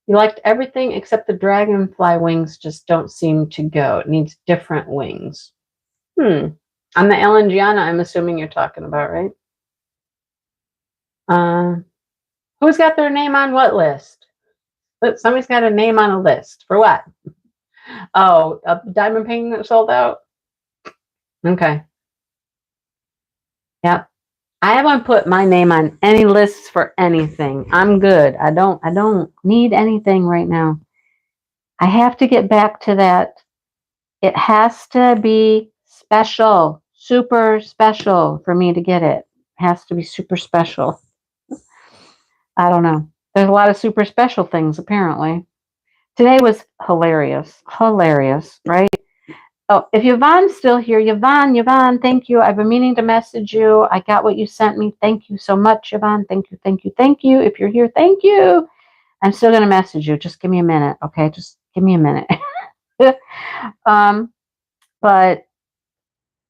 You liked everything except the dragonfly wings just don't seem to go. It needs different wings. On the Ellen Gianna, I'm assuming you're talking about, right? Who's got their name on what list? Somebody's got a name on a list. For what? Oh, a diamond painting that sold out? Okay. Yep. I haven't put my name on any lists for anything. I'm good. I don't need anything right now. I have to get back to that. It has to be special, super special for me to get it. It has to be super special. I don't know. There's a lot of super special things apparently. Today was hilarious. Hilarious, right? Oh, if Yvonne's still here, Yvonne, thank you. I've been meaning to message you. I got what you sent me. Thank you so much, Yvonne. Thank you, thank you, thank you. If you're here, thank you. I'm still going to message you. Just give me a minute, okay? Just give me a minute. But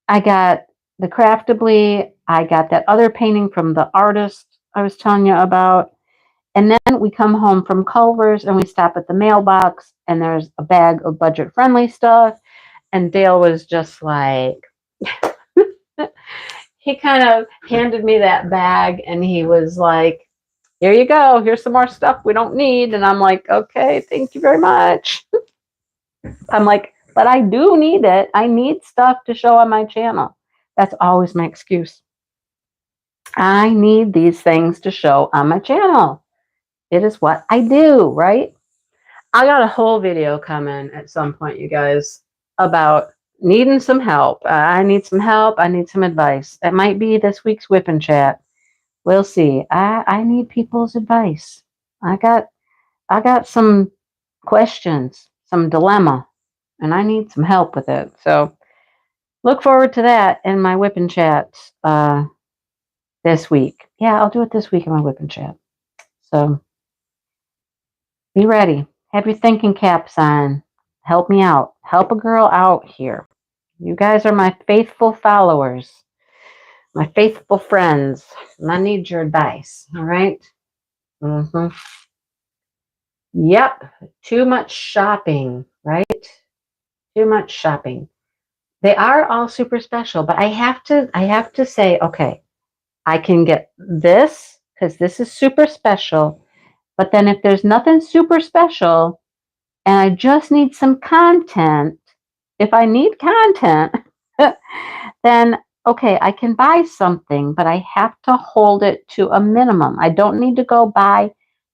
I got the Craftably. I got that other painting from the artist I was telling you about. And then we come home from Culver's and we stop at the mailbox and there's a bag of budget-friendly stuff. And Dale was just like, he kind of handed me that bag and he was like, here you go. Here's some more stuff we don't need. And I'm like, okay, thank you very much. I'm like, but I do need it. I need stuff to show on my channel. That's always my excuse. I need these things to show on my channel. It is what I do, right? I got a whole video coming at some point, you guys, about needing some help. I need some help. I need some advice. It might be this week's Whip and Chat. We'll see. I need people's advice. I got some questions, some dilemma, and I need some help with it. So look forward to that in my Whip and Chat this week. Yeah, I'll do it this week in my Whip and Chat. So be ready. Have your thinking caps on. Help me out. Help a girl out here. You guys are my faithful followers, my faithful friends, and I need your advice. All right? Mm-hmm. Yep. Too much shopping, right? Too much shopping. They are all super special, but I have to say, okay, I can get this because this is super special. But then if there's nothing super special and I just need some content, If I need content, then okay, I can buy something, but I have to hold it to a minimum. I don't need to go buy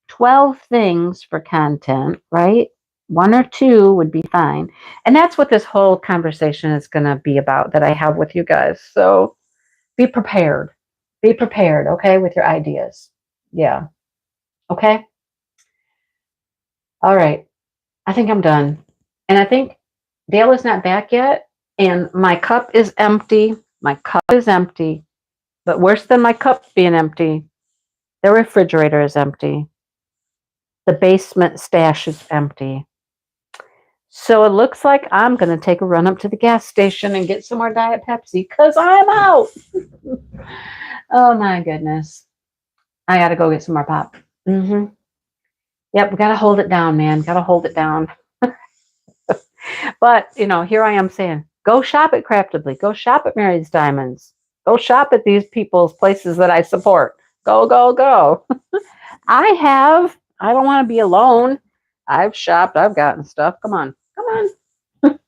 12 things for content, right? One or two would be fine. And that's what this whole conversation is going to be about that I have with you guys. So be prepared. Be prepared, okay, with your ideas. Yeah. Okay. All right. I think I'm done. And I think Dale is not back yet. And my cup is empty. My cup is empty. But worse than my cup being empty, the refrigerator is empty. The basement stash is empty. So it looks like I'm going to take a run up to the gas station and get some more Diet Pepsi because I'm out. Oh my goodness. I got to go get some more pop. Yep, we got to hold it down, man. Got to hold it down. But, here I am saying, go shop at Craftedly. Go shop at Mary's Diamonds. Go shop at these people's places that I support. Go, go, go. I don't want to be alone. I've shopped. I've gotten stuff. Come on. Come on.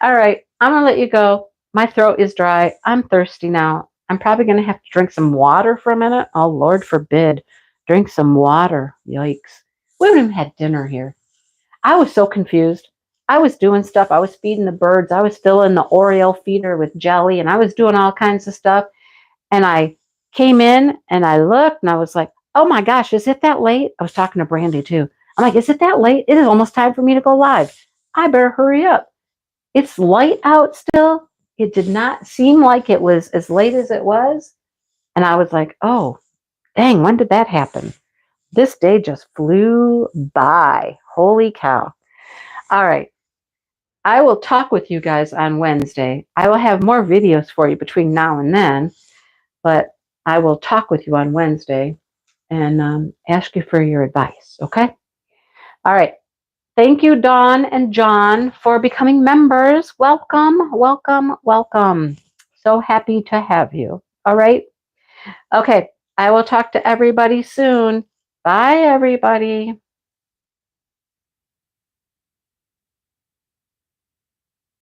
All right. I'm going to let you go. My throat is dry. I'm thirsty now. I'm probably going to have to drink some water for a minute. Oh, Lord forbid. Drink some water. Yikes. We haven't even had dinner here. I was so confused. I was doing stuff. I was feeding the birds. I was filling the Oreo feeder with jelly, and I was doing all kinds of stuff. And I came in and I looked and I was like, oh my gosh, is it that late? I was talking to Brandy too. I'm like, is it that late? It is almost time for me to go live. I better hurry up. It's light out still. It did not seem like it was as late as it was. And I was like, oh, dang, when did that happen? This day just flew by. Holy cow. All right. I will talk with you guys on Wednesday. I will have more videos for you between now and then, but I will talk with you on Wednesday and ask you for your advice, okay? All right. Thank you, Dawn and John, for becoming members. Welcome, welcome, welcome. So happy to have you. All right. Okay. I will talk to everybody soon. Bye, everybody.